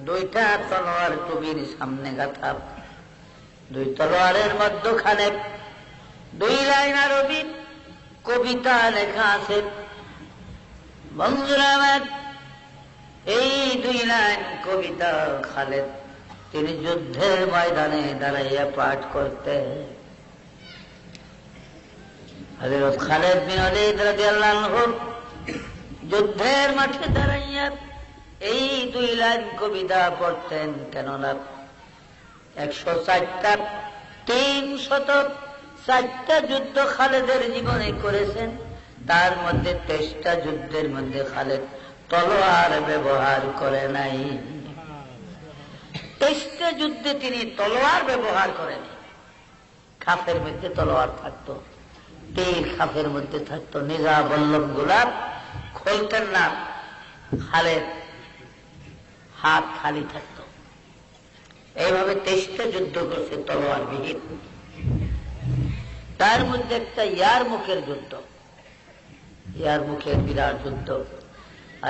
2টা তলোয়ার টুপির সামনে গাঁথা। 2 তলোয়ারের মধ্যখানে 2 লাইন আরবি কবিতা লেখা আছে। বন্ধুরা আমার, এই 2 লাইন কবিতা খালেদ তিনি যুদ্ধের ময়দানে দাঁড়াইয়া পাঠ করতে। হযরত খালেদ বিন ওলীদ রাদিয়াল্লাহু আনহু যুদ্ধের মাঠে দাঁড়াইয়া এই 2 লাইন কবিতা পড়তেন। কেননা 104টা 304টা যুদ্ধ খালেদের জীবনে করেছেন, তার মধ্যে 23টা যুদ্ধের মধ্যে খালেদ তলোয়ার ব্যবহার করে নাই। 23টা যুদ্ধে তিনি তলোয়ার ব্যবহার করেন। খাফের মধ্যে তলোয়ার থাকতো, তীর খাফের মধ্যে থাকতো, নিজা বল্লম গোলাপ খুলতেন না, খালেদ হাত খালি থাকতো। এইভাবে 23টা যুদ্ধ করছে তলোয়ার বিহীন। তার মধ্যে একটা ইয়ারমুখের যুদ্ধ, ইয়ারমুখের বিরাট যুদ্ধ।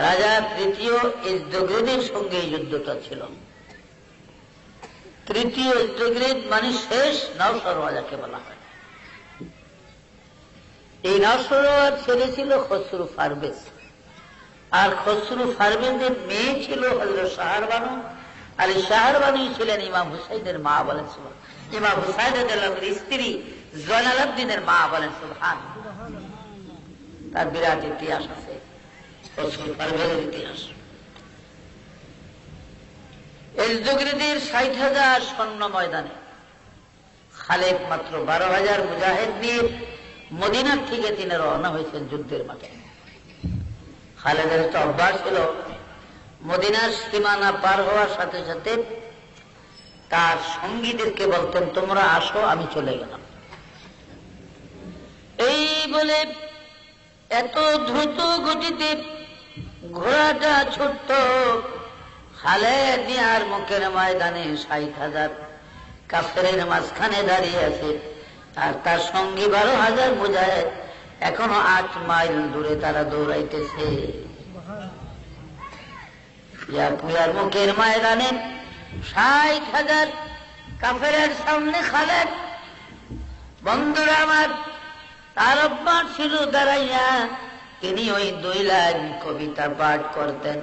রাজা তৃতীয় ইজদগ্রিদের সঙ্গে এই যুদ্ধটা ছিল। তৃতীয় ইজদগ্রিদ মানে শেষ নওশরওয়া যাকে বলা হয়। এই নওশরওয়ার ছেলে ছিল খসরু পারভেজ, আর খসরু পারভেজের মেয়ে ছিল হযরত শাহরবানু, আর এই শাহরবানু ছিলেন ইমাম হুসাইনের মা। বলেন সুবহানাল্লাহ। ইমাম হুসাইন রাদিয়াল্লাহু আনহুর স্ত্রী জয়নালাবদ্দিনের মা। বলেন সুবহানাল্লাহ। তার বিরাট ইতিহাস আছে, খসরু পারভেজের ইতিহাস। ইজদগ্রিদের 60,000 সৈন্য ময়দানে, খালেদ মাত্র 12,000 মুজাহিদ নিয়ে মদিনার থেকে তিনি রওনা হয়েছেন যুদ্ধের মাঠে। খালেদের একটা অভ্যাস ছিল, মদিনার সীমানা পার হওয়ার সাথে সাথে তার সঙ্গীদেরকে বলতেন, তোমরা আসো, আমি চলে গেলাম। এই বলে এত দ্রুত গতিতে ঘোড়াটা ছুটত খালেদ মিয়ার মুখের ময়দানে 60,000 কাফেরের মাঝখানে দাঁড়িয়ে আছে, আর তার সঙ্গী 12,000 মুজাহিদ এখনো 8 মাইল দূরে তারা দৌড়াইতেছে। ইয়ার মুখের ময়দানে 60,000 কাফেরের সামনে খালেদ। বন্ধুরা আমার, তার অভ্যাস ছিল দাঁড়াইয়া তিনি ওই 2 লাইন কবিতা পাঠ করতেন।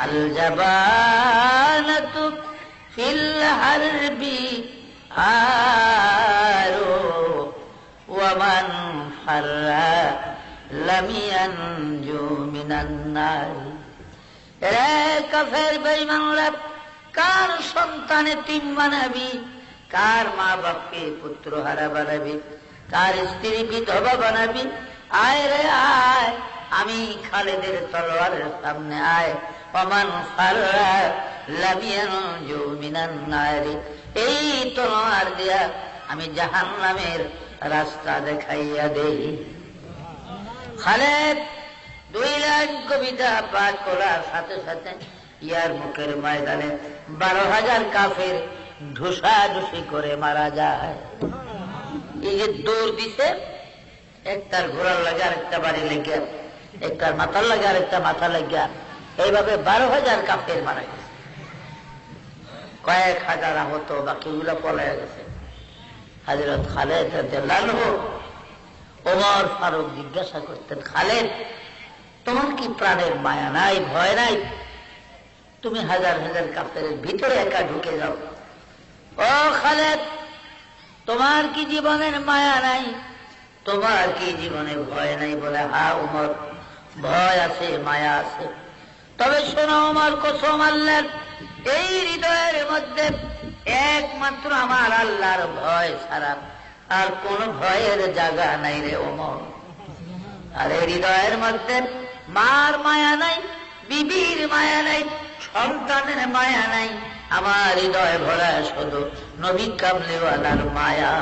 আল জাবানাতু ফিল হারবি আরো ওয়া মান ফাররা লাম ইয়ানজু মিনান নার। রে কাফের বেঈমানরা, কার সন্তানে তিম বানাবি, কার মা বাপকে পুত্র হারা বানাবি, কার স্ত্রী বিধবা বানাবি, আয় রে আয়, আমি খালেদের তলোয়ারের সামনে আয়। ওমান ফাররা লাম ইয়ানজু মিনান নার, এই তলোয়ার দিয়া আমি জাহান্নামের রাস্তা দেখাইয়া দেই। খালেদ 2 লাইন কবিতা পাঠ করার সাথে সাথে ইয়ার মুখের ময়দানে 12,000 কাফের ঢুসাঢুসি করে মারা যায়। এই যে দৌড় দিছে, একটার ঘোড়ার লাগে আর একটা বাড়ি লেগে, একটার মাথার লাগে আর একটা মাথা লেগে, এইভাবে 12,000 কাফের মারা গেছে। কয়েক হাজার আহত, বাকিগুলো পলায় গেছে। হযরত খালেদ রাদিয়াল্লাহু আনহু ওমর ফারুক জিজ্ঞাসা করতেন, খালেদ তোমার কি প্রাণের মায়া নাই, ভয় নাই? তুমি হাজার হাজার কাফেরের ভিতরে একা ঢুকে যাও। ও খালেদ, তোমার কি জীবনের মায়া নাই, তোমার কি জীবনে ভয় নাই? বলে, হ্যাঁ ওমর, ভয় আছে, মায়া আছে। তবে শোনো ওমর, কসম আল্লাহর, এই হৃদয়ের মধ্যে একমাত্র আমার আল্লাহর ভয় ছাড়া আর কোন ভয়ের জায়গা নাই রে ওমর। আর এই হৃদয়ের মধ্যে মার মায়া নাই, বিবির মায়া নাই, সন্তানের মায়া নাই, আমার হৃদয় ভরা শুধু নবী কামলিওয়ালার মায়া।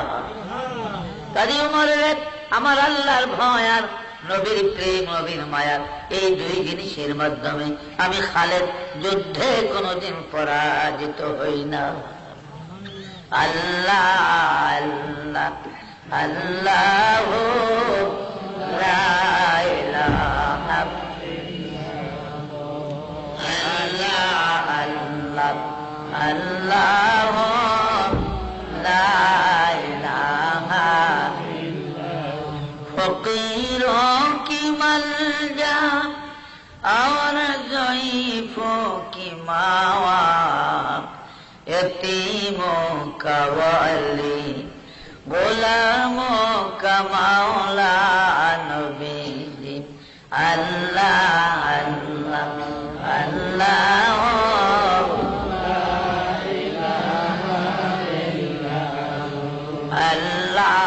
তাই ওমরের আমার আল্লাহর ভয় আর নবীর প্রেম, নবীর মায়া, এই 2 জিনিসের মাধ্যমে আমি খালেদ যুদ্ধে কোনদিন পরাজিত হই না। আল্লাহ আল্লাহ আল্লাহ লা ইলাহা আল্লাহ আল্লাহ আল্লাহ লা ইলাহা ফকিরোं की मलजा और ज़ईफ़ों की मावा, यतीमों का वली, गुलामों का मौला नबी जी। अल्लाह अल्लाह अल्लाह अल्लाह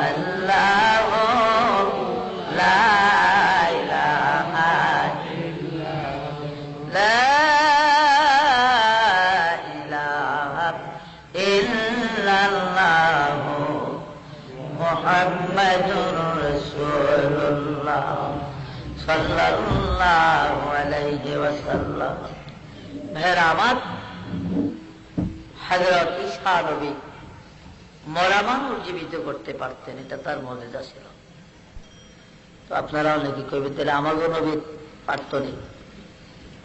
अल्लाह अल्लाह ला इलाहा इल्लल्लाह मुहम्मदुर रसूलुल्लाह সাল্লাল্লাহু আলাইহি ওয়াসাল্লাম। ভাইরা আমার, হযরত ঈসা নবী মরা মানুষ জীবিত করতে পারতেন, এটা তার মুজিজা ছিল। তো আপনারা অনেকে কইবেন, তাহলে আমাগো নবী পারত নি?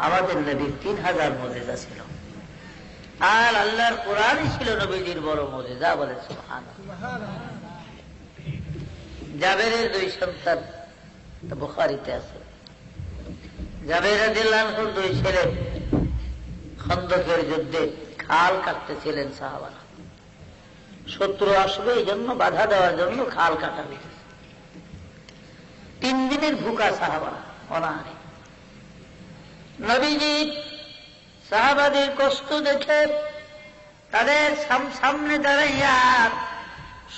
আমাদের নবীর 3000 মুজিজা ছিল, আর আল্লাহর কোরআনই ছিল নবীজির বড় মুজিজা। বলে সুবহানাল্লাহ। জাবেরের 2 সন্তান বুখারীতে আছে। জাবের রাদিয়াল্লাহু আনহুর 2 ছেলে খন্দকের যুদ্ধে খাল কাটতেছিলেন সাহাবারা। শত্রু আসবে এই জন্য বাধা দেওয়ার জন্য খাল কাটা হয়েছে। 3 দিনের ভুকা সাহাবারা অনাহারে। নবীজি সাহাবাদের কষ্ট দেখে তাদের সামনে দাঁড়াইয়া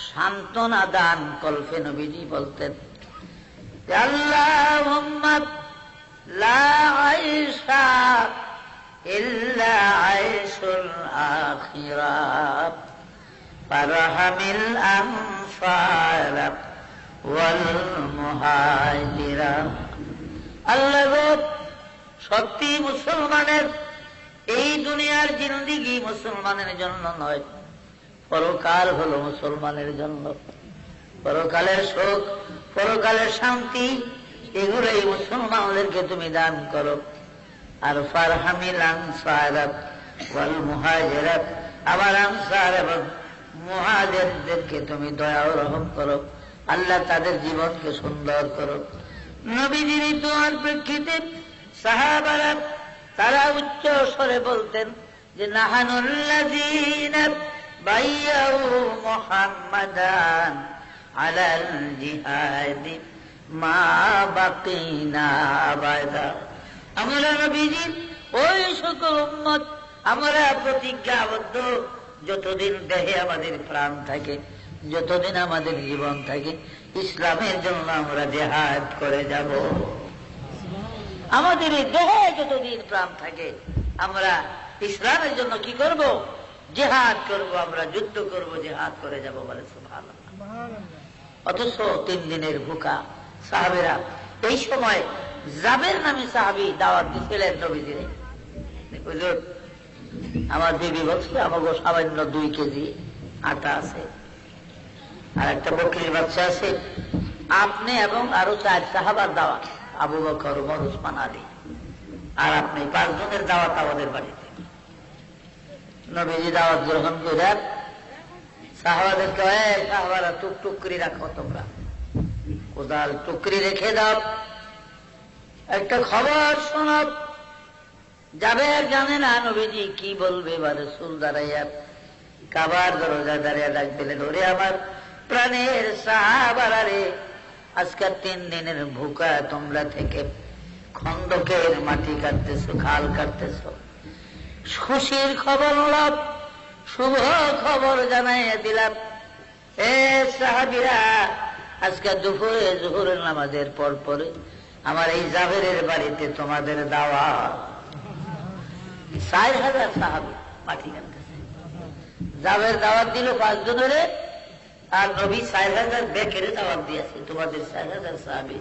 সান্ত্বনা দান কল্পে নবীজি বলতেন, আল্লাহুম্মা লা আইশা ইল্লা আইশুল আখিরাহ ফারহামিল আনসার ওয়াল মুহাজিরা। আল্লাহ সত্যি মুসলমানের এই দুনিয়ার জিন্দেগি মুসলমানের জন্য নয়, পরকাল হলো মুসলমানের জন্য। পরকালের সুখ, পরকালের শান্তি, এগুলোই মুসলমানদেরকে তুমি দান করো। আর ফারহামিল আনসার ওয়াল মুহাজিরা, আবার আনসার এবং মুহাজিরদেরকে তুমি দয়া ও রহম করো। আল্লাহ তাদের জীবনকে সুন্দর করো। নবীজির তোমার প্রেক্ষিতে সাহাবারা তারা উচ্চ স্বরে বলতেন যে নাহানুল্লাযীনা বাইয়াউ মুহাম্মাদান আলাল জিহাদি মা বাকিনা আবাদা। আমরা নবীজির ওই সকল উম্মত, আমরা প্রতিজ্ঞাবদ্ধ, যতদিন দেহে আমাদের প্রাণ থাকে, যতদিন আমাদের জীবন থাকে, ইসলামের জন্য আমরা জিহাদ করে যাব। আমাদের এই দেহে যতদিন প্রাণ থাকে আমরা ইসলামের জন্য কি করব? জিহাদ করব, আমরা যুদ্ধ করব, জিহাদ করে যাব। বলে সুবহানাল্লাহ। অথচ 3 দিনের ভুকা সাহাবীরা, এই সময় জাবের নামে সাহাবী দাওয়াত দিছিলেন নবীজিরে। হুজুর, আমার বিবি বলছে আমাকে সামান্য 2 কেজি আটা আছে, আর একটা বকরির বাচ্চা আছে, আপনি এবং আরো 4 সাহাবার দাওয়াত, আবু বকর, ওমর, উসমান, আলী, আর আপনি 5 জনের দাওয়াত আমাদের বাড়িতে। নবীজি দাওয়াত গ্রহণ করে সাহাবাদেরকে, সাহাবারা টুকটুক করে রাখো, তোমরা কোদাল টুকরি রেখে দাও, একটা খবর শোনো। যাবে জানে না নবীজি কি বলবে। বা রাসূল দাঁড়াইয়া কাবার দরজা দাঁড়িয়ে ডাক দিলেন, ওরে আমার প্রাণের সাহাবারা রে, আজকে 3 দিনের ভুকা তোমরা থেকে খন্দকের মাটি কাটতেছো, খাল কাটতেছো। খুশির খবর হল, শুভ খবর জানাইয়া দিলাম, এ সাহাবীরা, আজকে দুপুরে জোহরের নামাজের পর পরে আমার এই জাবেরের বাড়িতে তোমাদের দাওয়াত। 4000 সাহাবী মাটি কাটতেছে। জাবের দাওয়াত দিল 5 জনের, আর নবী 4000 বেকের দাওয়াত দিয়েছে। তোমাদের 4000 সাহাবী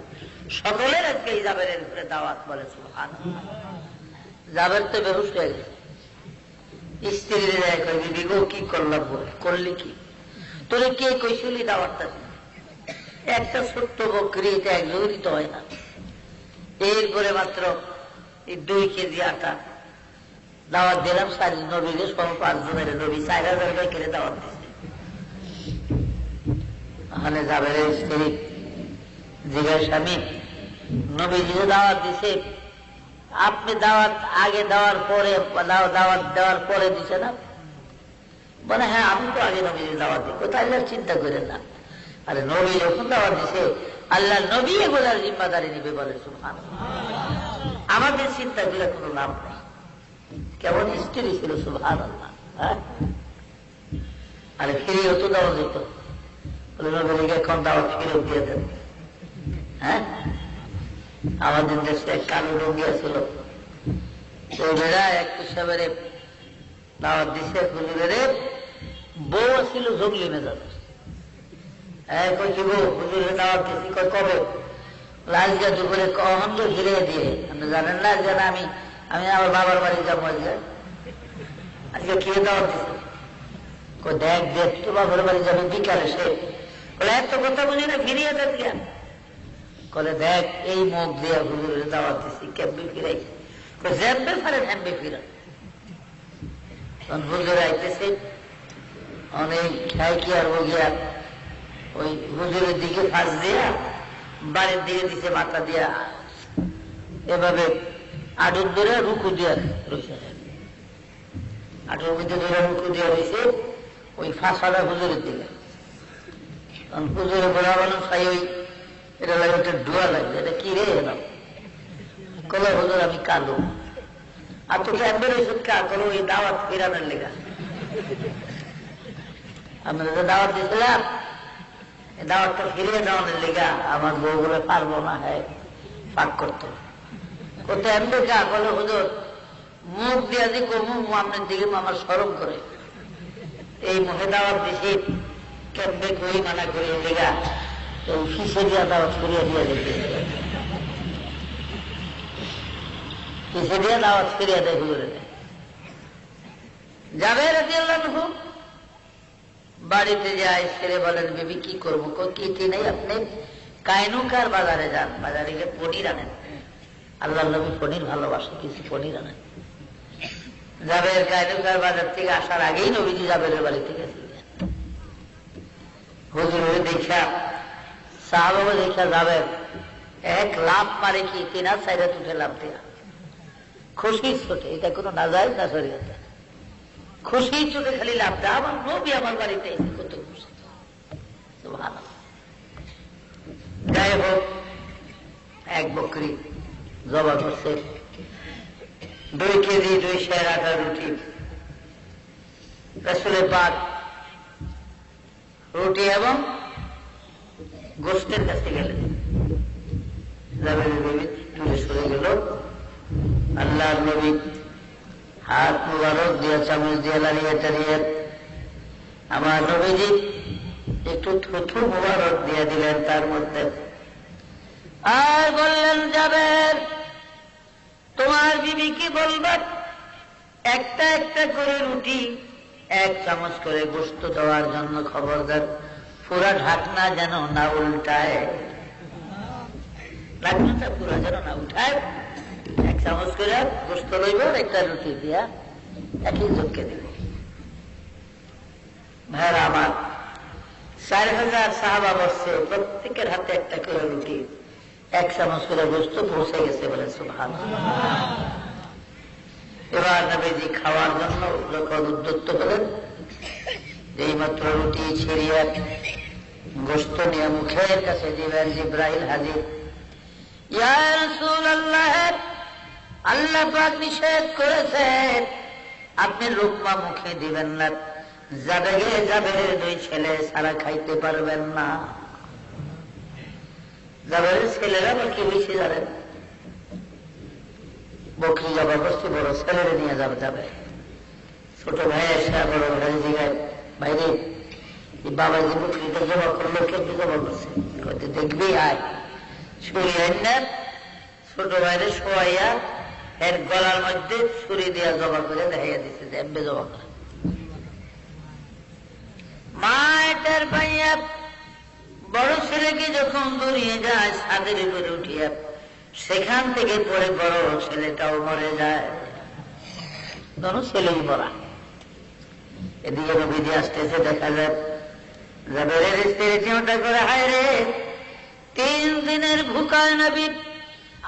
সকলের আজকে এই জাবেরের উপরে দাওয়াত। বলে সুবহানাল্লাহ। জাবের তো বেহুশ হয়ে গেছে। স্ত্রীরা কই, বিবি গো কি করলাম, করলি কি? তোরে কে কইছিলি দাওয়াতটা? একটা ছোট্ট বকরি, এটা একজনই তো হয় না। এরপরে মাত্র এই 2 কেজি আটা দাওয়াত দিলাম। 4 নবীদের সব 5 জনের, নবী 4000 বেকের দাওয়াত দিচ্ছে। তাহলে জাবেরের স্ত্রী জিজ্ঞাসা, স্বামী নবীজি দাওয়াত দিছে, আপনি দাওয়াত আগে দেওয়ার পরে, দাওয়াত দেওয়ার পরে দিছে না? বলে হ্যাঁ, আমি তো আগে নবীজি দাওয়াত দিই। কোথায় চিন্তা করেন না, আরে নবী যখন দাওয়াত দিছে আল্লাহ নবী এগুলার জিম্মাদারি নিবে। বলে সুবহানাল্লাহ। আমাদের চিন্তা করে কোনো লাভ নেই। কেমন স্ত্রী ছিল, সুবহানাল্লাহ। আরে ফিরিয়ে তো দেওয়া যেত। বলে নবীকে এখন দাওয়াত ফিরেও দিয়ে দেন। হ্যাঁ, আমাদের দেশে এক কালো ডঙ্গিয়া ছিল, ওই বেড়া এক হিসাবে দাওয়াত দিছে। হুজুরের বউ ছিল জঙ্গলি মেজাজ। হুজুরের দাওয়াত দিচ্ছি, কবে? লালগা দুপুরে অহন্দ ঘিরে দিয়ে, আপনি জানেন না যে আমি আমার বাবার বাড়ি যাবো, আজকে খেয়ে দাওয়াত দিচ্ছে। দেখ দেখ, তো বাবার বাড়ি যাবে বিকালে। সে বলে এত কথা বুঝি না, ফিরিয়ে দেন কেন? বলে দেখ, এই মুখ দিয়ে হুজুরের দাওয়াত দিচ্ছি, কেমবে ফিরাই? যেমবে পারেন হেমবে ফিরা। তখন হুজুর আইতেছে, অনেক খাই কি আর গিয়া ওই হুজুরের দিকে ফাঁস দিয়া বাড়ির দিকে দিছে, মাথা দিয়া এভাবে আটুর ধরে রুকু দিয়া রয়েছে। আটুর মধ্যে ধরে রুকু দিয়া রয়েছে, ওই ফাঁসাটা হুজুরের দিকে। তখন হুজুরে বলা বলেন, সাই ওই এটা লাগে, ওটা ডুয়া লাগবে, এটা কি রে এলাম? কলে হুজুর আমি কালো। আর তো একবার ওইসব কা করো, ওই দাওয়াত ফিরানোর লেগা। আপনাদের দাওয়াত দিয়েছিলাম, দাওয়াতটা ফিরিয়ে দেওয়ানোর লেগা। আমার বউ বলে পারবো না, হ্যাঁ পাক করতো। কোথায় এমনি কা বলে, হুজুর মুখ দিয়া দি কমু আপনার দিকে আমার শরম করে, এই মুখে দাওয়াত দিছি কেমবে কই মানা করিয়ে লেগা এই ফিসে দিয়া দাওয়াত করিয়া দিয়া দেখি ফিসে দিয়া দাওয়াত করিয়া দেয় হুজুরে যাবে রাদিয়াল্লাহু বাড়িতে যায় ছেলে বলেন বিবি কি করবো কি নেই আপনি কায়নুকার বাজারে যান বাজারে গিয়ে পনির আনেন আল্লাহ নবী পনির ভালোবাসে কিছু পনির আনেন জাবের কায়নুকার বাজার থেকে আসার আগেই নবীজি জাবেরের বাড়ি থেকে হুজুর দেখা সাহাবা দেখা যাবে এক লাভ পারে কি তিনার সাইডে উঠে লাভ দেয়া খুশি ছোটে এটা কোনো না যায় না শরীয়তে খুশি চোখে খালি লাভ দেয় আমার নবী আমার বাড়িতে কত খুশি সুবহানাল্লাহ যাই হোক এক বকরি জবা করছে 2 কেজি 2 সের আটা রুটি রাসূলের পাক রুটি এবং গোশতের কাছে গেলেন জাবেরের নবী তুলে সরে গেল আল্লাহর নবী হাত মুবারক দিয়ে চামচ দিয়ে লাড়িয়ে টাড়িয়ে আমার নবীজি একটু থুথু মুবারক দিয়ে দিলেন তার মধ্যে আর বললেন জাবের তোমার বিবি কি বলবেন একটা একটা করে রুটি 1 চামচ করে গোশত দেওয়ার জন্য খবরদার পুরা ঢাকনা যেন না উল্টায় ঢাকনাটা পুরা যেন না উঠায় 1 চামচ করে গোশত লইব একটা রুটি দিয়া একই জনকে দিবে ভাইরা আমার 4000 সাহাবা বসছে প্রত্যেকের হাতে একটা করে রুটি 1 চামচ করে গোশত পৌঁছে গেছে বলে সুবহানাল্লাহ এবার নবীজি খাওয়ার জন্য যখন উদ্যত হলেন যেই মাত্র রুটি ছিড়িয়ে গোশত নিয়ে মুখের কাছে দিবেন জিবরাইল হাজির ইয়া রাসূলুল্লাহ আল্লাহ পাক নিষেধ করেছেন আপনি লোকমা মুখে দিবেন না জাবেরের 2 ছেলে সারা খাইতে পারবেন না জাবেরের ছেলেরা আবার কি হয়েছে জানেন বকরি জবা করছে বড় ছেলেরে নিয়ে যাবে ছোট ভাই এসে বড় ভাই জিগায় ভাইরে বাবা যে বকরিটা জবা করলো কে জবা করছে দেখবি আয় ছুরি আইন ছোট ভাইরে শোয়াইয়া এর গলার মধ্যে ছুরি দিয়া জবা করে দেখাইয়া দিচ্ছে যে এমবে জবা করে মা এটার ভাইয়া বড় ছেলেকে যখন দৌড়িয়ে যায় ছাদের উপরে উঠিয়া সেখান থেকে পরে বড় ছেলেটাও মরে যায় ধরো ছেলেই মরা এদিকে নবীজি আসতেছে দেখা যায় জাবেরের স্ত্রী চিন্তা করে হায় রে 3 দিনের ভুকায় নবী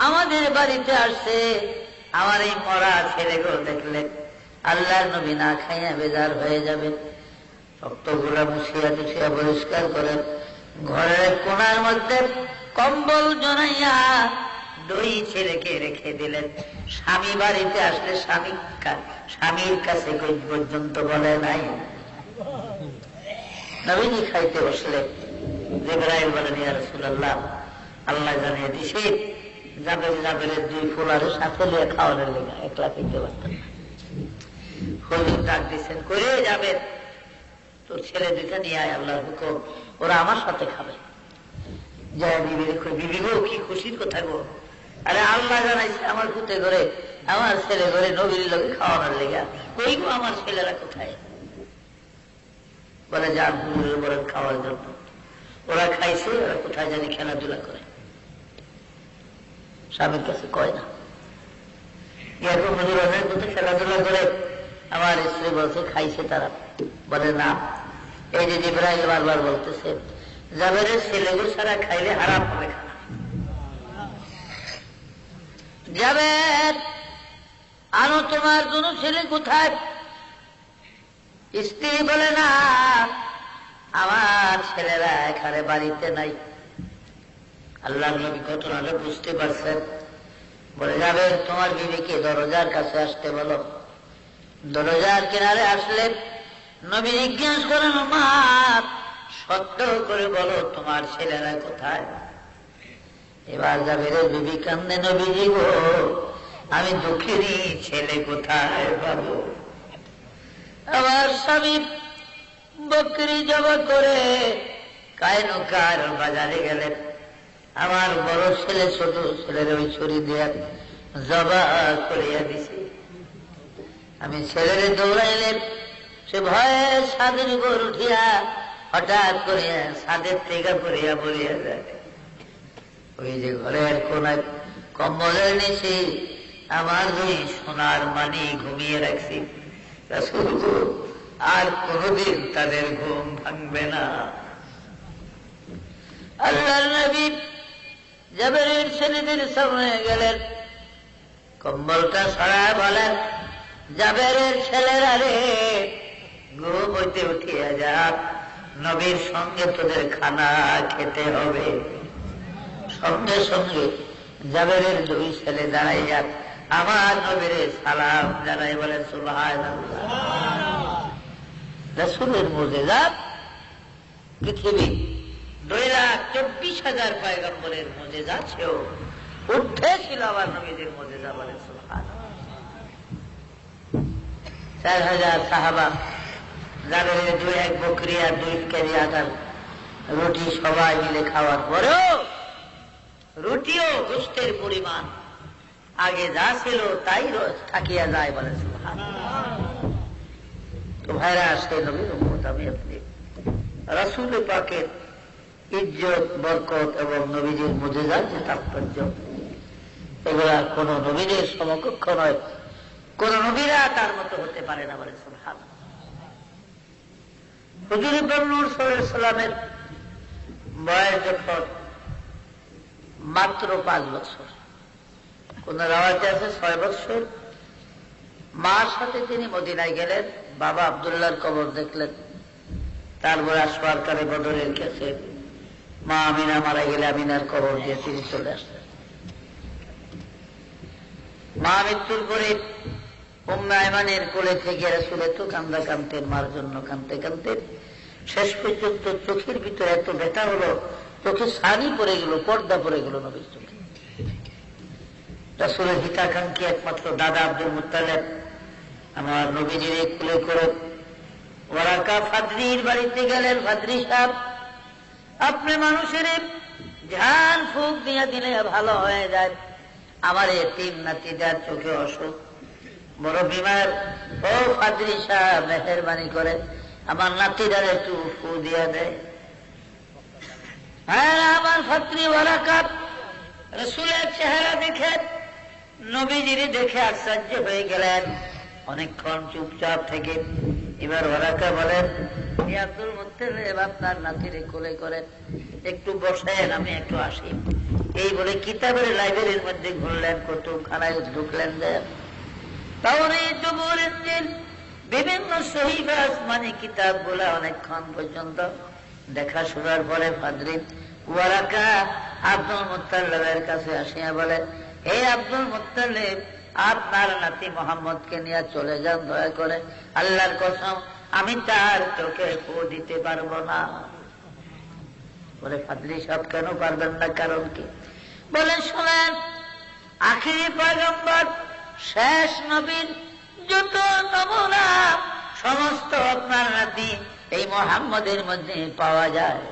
আমাদের বাড়িতে আসছে আমার এই মরা ছেলেগুলো দেখলে আল্লাহর নবী না খাইয়া বেজার হয়ে যাবে রক্তগুলা মুছিয়া টুছিয়া পরিষ্কার করেন ঘরের কোণার মধ্যে কম্বল জড়াইয়া দই ছেলেকে রেখে দিলেন স্বামী বাড়িতে আসলে স্বামীর কাছে পর্যন্ত বলে নাই নবীজি খাইতে বসলে জিবরাইল বলেন ইয়া রাসূলুল্লাহ আল্লাহ জানিয়ে দিছে জাবেরের 2 ফুলারের সাথে লিয়ে খাওয়ানোর লেগে একলা খেতে পারতেন না হুজুর ডাক দিচ্ছেন করে যাবে তোর ছেলে 2টা নিয়ে আয় আল্লাহর হুকুম ওরা আমার সাথে খাবে যায় বিবি গো কি খুশির কথা গো আরে আল্লাহ জানাইছে আমার খুঁতে করে আমার ছেলে করে নবীর লোকে খাওয়ানোর লেগে কই গো আমার ছেলেরা কোথায় বলে যান হুজুরের বলেন খাওয়ার জন্য ওরা খাইছে ওরা কোথায় জানি খেলাধুলা করে স্বামীর কাছে কয় না এরকম হুজুর অনেক কোথায় খেলাধুলা করে আমার স্ত্রী বলছে খাইছে তারা বলে না এই যে জিবরাইল বারবার বলতেছে জাবেরের ছেলেগুলো সারা খাইলে হারাম হবে খানা জাবের আনো তোমার 2 ছেলে কোথায় স্ত্রী বলে না আমার ছেলেরা এখানে বাড়িতে নাই আল্লাহর নবী ঘটনাটা বুঝতে পারছেন বলে যাবে তোমার বিবিকে দরজার কাছে আসতে বলো দরজার কিনারে আসলে নবী জিজ্ঞাসা করেন মা সত্য করে বলো তোমার ছেলেরা কোথায় এবার জাবেরের বিবি কান্দে নবীজি গো আমি দুঃখেরই ছেলে কোথায় পাবো আমার স্বামী বকরি জবা করে কায়নকার বাজারে গেলেন। আমার বড় ছেলে ছোট ছেলের ওই ছুরি দিয়ে জবা করিয়া দিছে। আমি ছেলেরে দৌড়াইলেন, সে ভয়ে ছাদের উপর উঠিয়া হঠাৎ করিয়া ছাদের থেকে পড়িয়া পড়িয়া যায়। ওই যে ঘরের কোনায় কম্বলের নিচে আমার দুই সোনার মানি ঘুমিয়ে রাখছি, আর কোনদিন তাদের ঘুম ভাঙবে না। আল্লাহর নবী জাবেরের ছেলেদের সামনে গেলেন, কম্বলটা ছড়ায় বলেন, জাবেরের ছেলেরা রে, ঘুম হইতে উঠিয়া যা, নবীর সঙ্গে তোদের খানা খেতে হবে। সঙ্গে সঙ্গে জাবেরের দুই ছেলে দাঁড়াইয়া আমার নবীর সালাম জানাই বলেন সুবহানাল্লাহ। রাসূলের মুজিজা পৃথিবী 2,24,000 পয়গম্বরের মুজিজা ছিল, উঠেছিল আমার নবীদের মুজিজা বলেন সুবহানাল্লাহ। 4,000 সাহাবা, জাবেরের 2 বকরি আর 2 কেজি আটার রুটি সবাই মিলে খাওয়ার পরেও রুটিও গোষ্ঠের পরিমাণ আগে যা ছিল তাই থাকিয়া যায় বলে সুবহানাল্লাহ। তো ভাইরা আসে নবীর উম্মত, আমি আপনি রাসূল পাকের ইজ্জত বরকত এবং নবীজির মুজিজার যে তাৎপর্য, এগুলা কোন নবীদের সমকক্ষ নয়, কোন নবীরা তার মতো হতে পারে না বলে সুবহানাল্লাহ। হুজুর নূর সাল্লাল্লাহু আলাইহি সাল্লামের বয়স যখন মাত্র 5 বছর, কোন রাওয়াতে আছে 6 বছর, মার সাথে তিনি মদিনায় গেলেন, বাবা আব্দুল্লাহর কবর দেখলেন, তারপরে আসওয়ারকারে বদরের কাছে মা আমিনা মারা গেলে আমিনার কবর দিয়ে তিনি চলে আসলেন। মা মৃত্যুর পরে উম্মে আয়মানের কোলে থেকে রাসূল এত কান্দা কাঁদতেন, মার জন্য কাঁদতে কাঁদতে শেষ পর্যন্ত চোখের ভিতরে এত ব্যথা হলো, চোখে ছানি পড়ে গেল, পর্দা পড়ে গেল নবীর চোখে। রাসূলের হিতাকাঙ্ক্ষী একমাত্র দাদা আব্দুল মুত্তালিব আমার নবীজির কোলে করে ওয়ারাকা ফাদরির বাড়িতে গেলেন। ফাদরি সাহেব, আপনি মানুষের ঝাল ফুক দিয়ে দিলে ভালো হয়ে যায়, আমার এতিম নাতিদার চোখে অসুখ, বড় বিমার, ও ফাদরি সাহেব মেহেরবানি করে আমার নাতিদার একটু ফু দিয়ে দেয়। হ্যাঁ, আমার ফাদরি ওয়ারাকা রাসূলের চেহারা দেখে নবীজির দেখে আশ্চর্য হয়ে গেলেন। অনেকক্ষণ চুপচাপ থেকে এবার ওয়ারাকা বলেন, আব্দুল মুত্তালিব আপনার নাতিরে কোলে করেন, একটু বসেন, আমি একটু আসি। এই বলে কিতাবের লাইব্রেরির মধ্যে ঘুরলেন, কুতুবখানায় ঢুকলেন, তাওরাত জবুর ইনজিল বিভিন্ন সহিফা আসমানি কিতাব গুলা অনেকক্ষণ পর্যন্ত দেখা শোনার পরে ফাদরি ওয়ারাকা আব্দুল মুত্তালিবের কাছে আসিয়া বলে, হে আব্দুল মুত্তালিব, আপনার নাতি মোহাম্মদকে নিয়ে চলে যান দয়া করে, আল্লাহর কসম আমি তার চোখে ফু দিতে পারবো না। বলে, ফাদরি সাহেব কেন পারবেন না, কারণ কি? বলে, শোনেন, আখিরি পয়গম্বর শেষ নবীর যত নমুনা সমস্ত আপনার নাতি এই মুহাম্মদের মধ্যে পাওয়া যায়।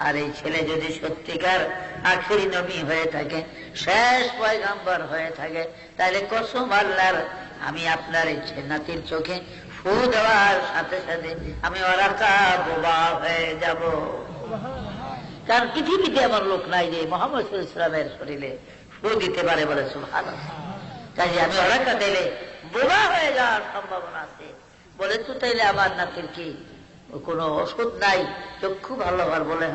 আর এই ছেলে যদি সত্যিকার আখিরি নবী হয়ে থাকে, শেষ পয়গম্বর হয়ে থাকে, তাহলে কসম আল্লাহর, আমি আপনার এই নাতির চোখে ফু দেওয়ার সাথে সাথে আমি ওয়ারাকা বোবা হয়ে যাব। কারণ পৃথিবীতে আমার লোক নাই যে মুহাম্মদ সাল্লাল্লাহু আলাইহি ওয়াসাল্লামের শরীরে ফু দিতে পারে বলে সুবহানাল্লাহ। তাই আমি ওয়ারাকা দিলে বোবা হয়ে যাওয়ার সম্ভাবনা আছে। বলে, তো তাইলে আমার নাতির কি কোনো ওষুধ নাই, চক্ষু ভালো হওয়ার? বলে,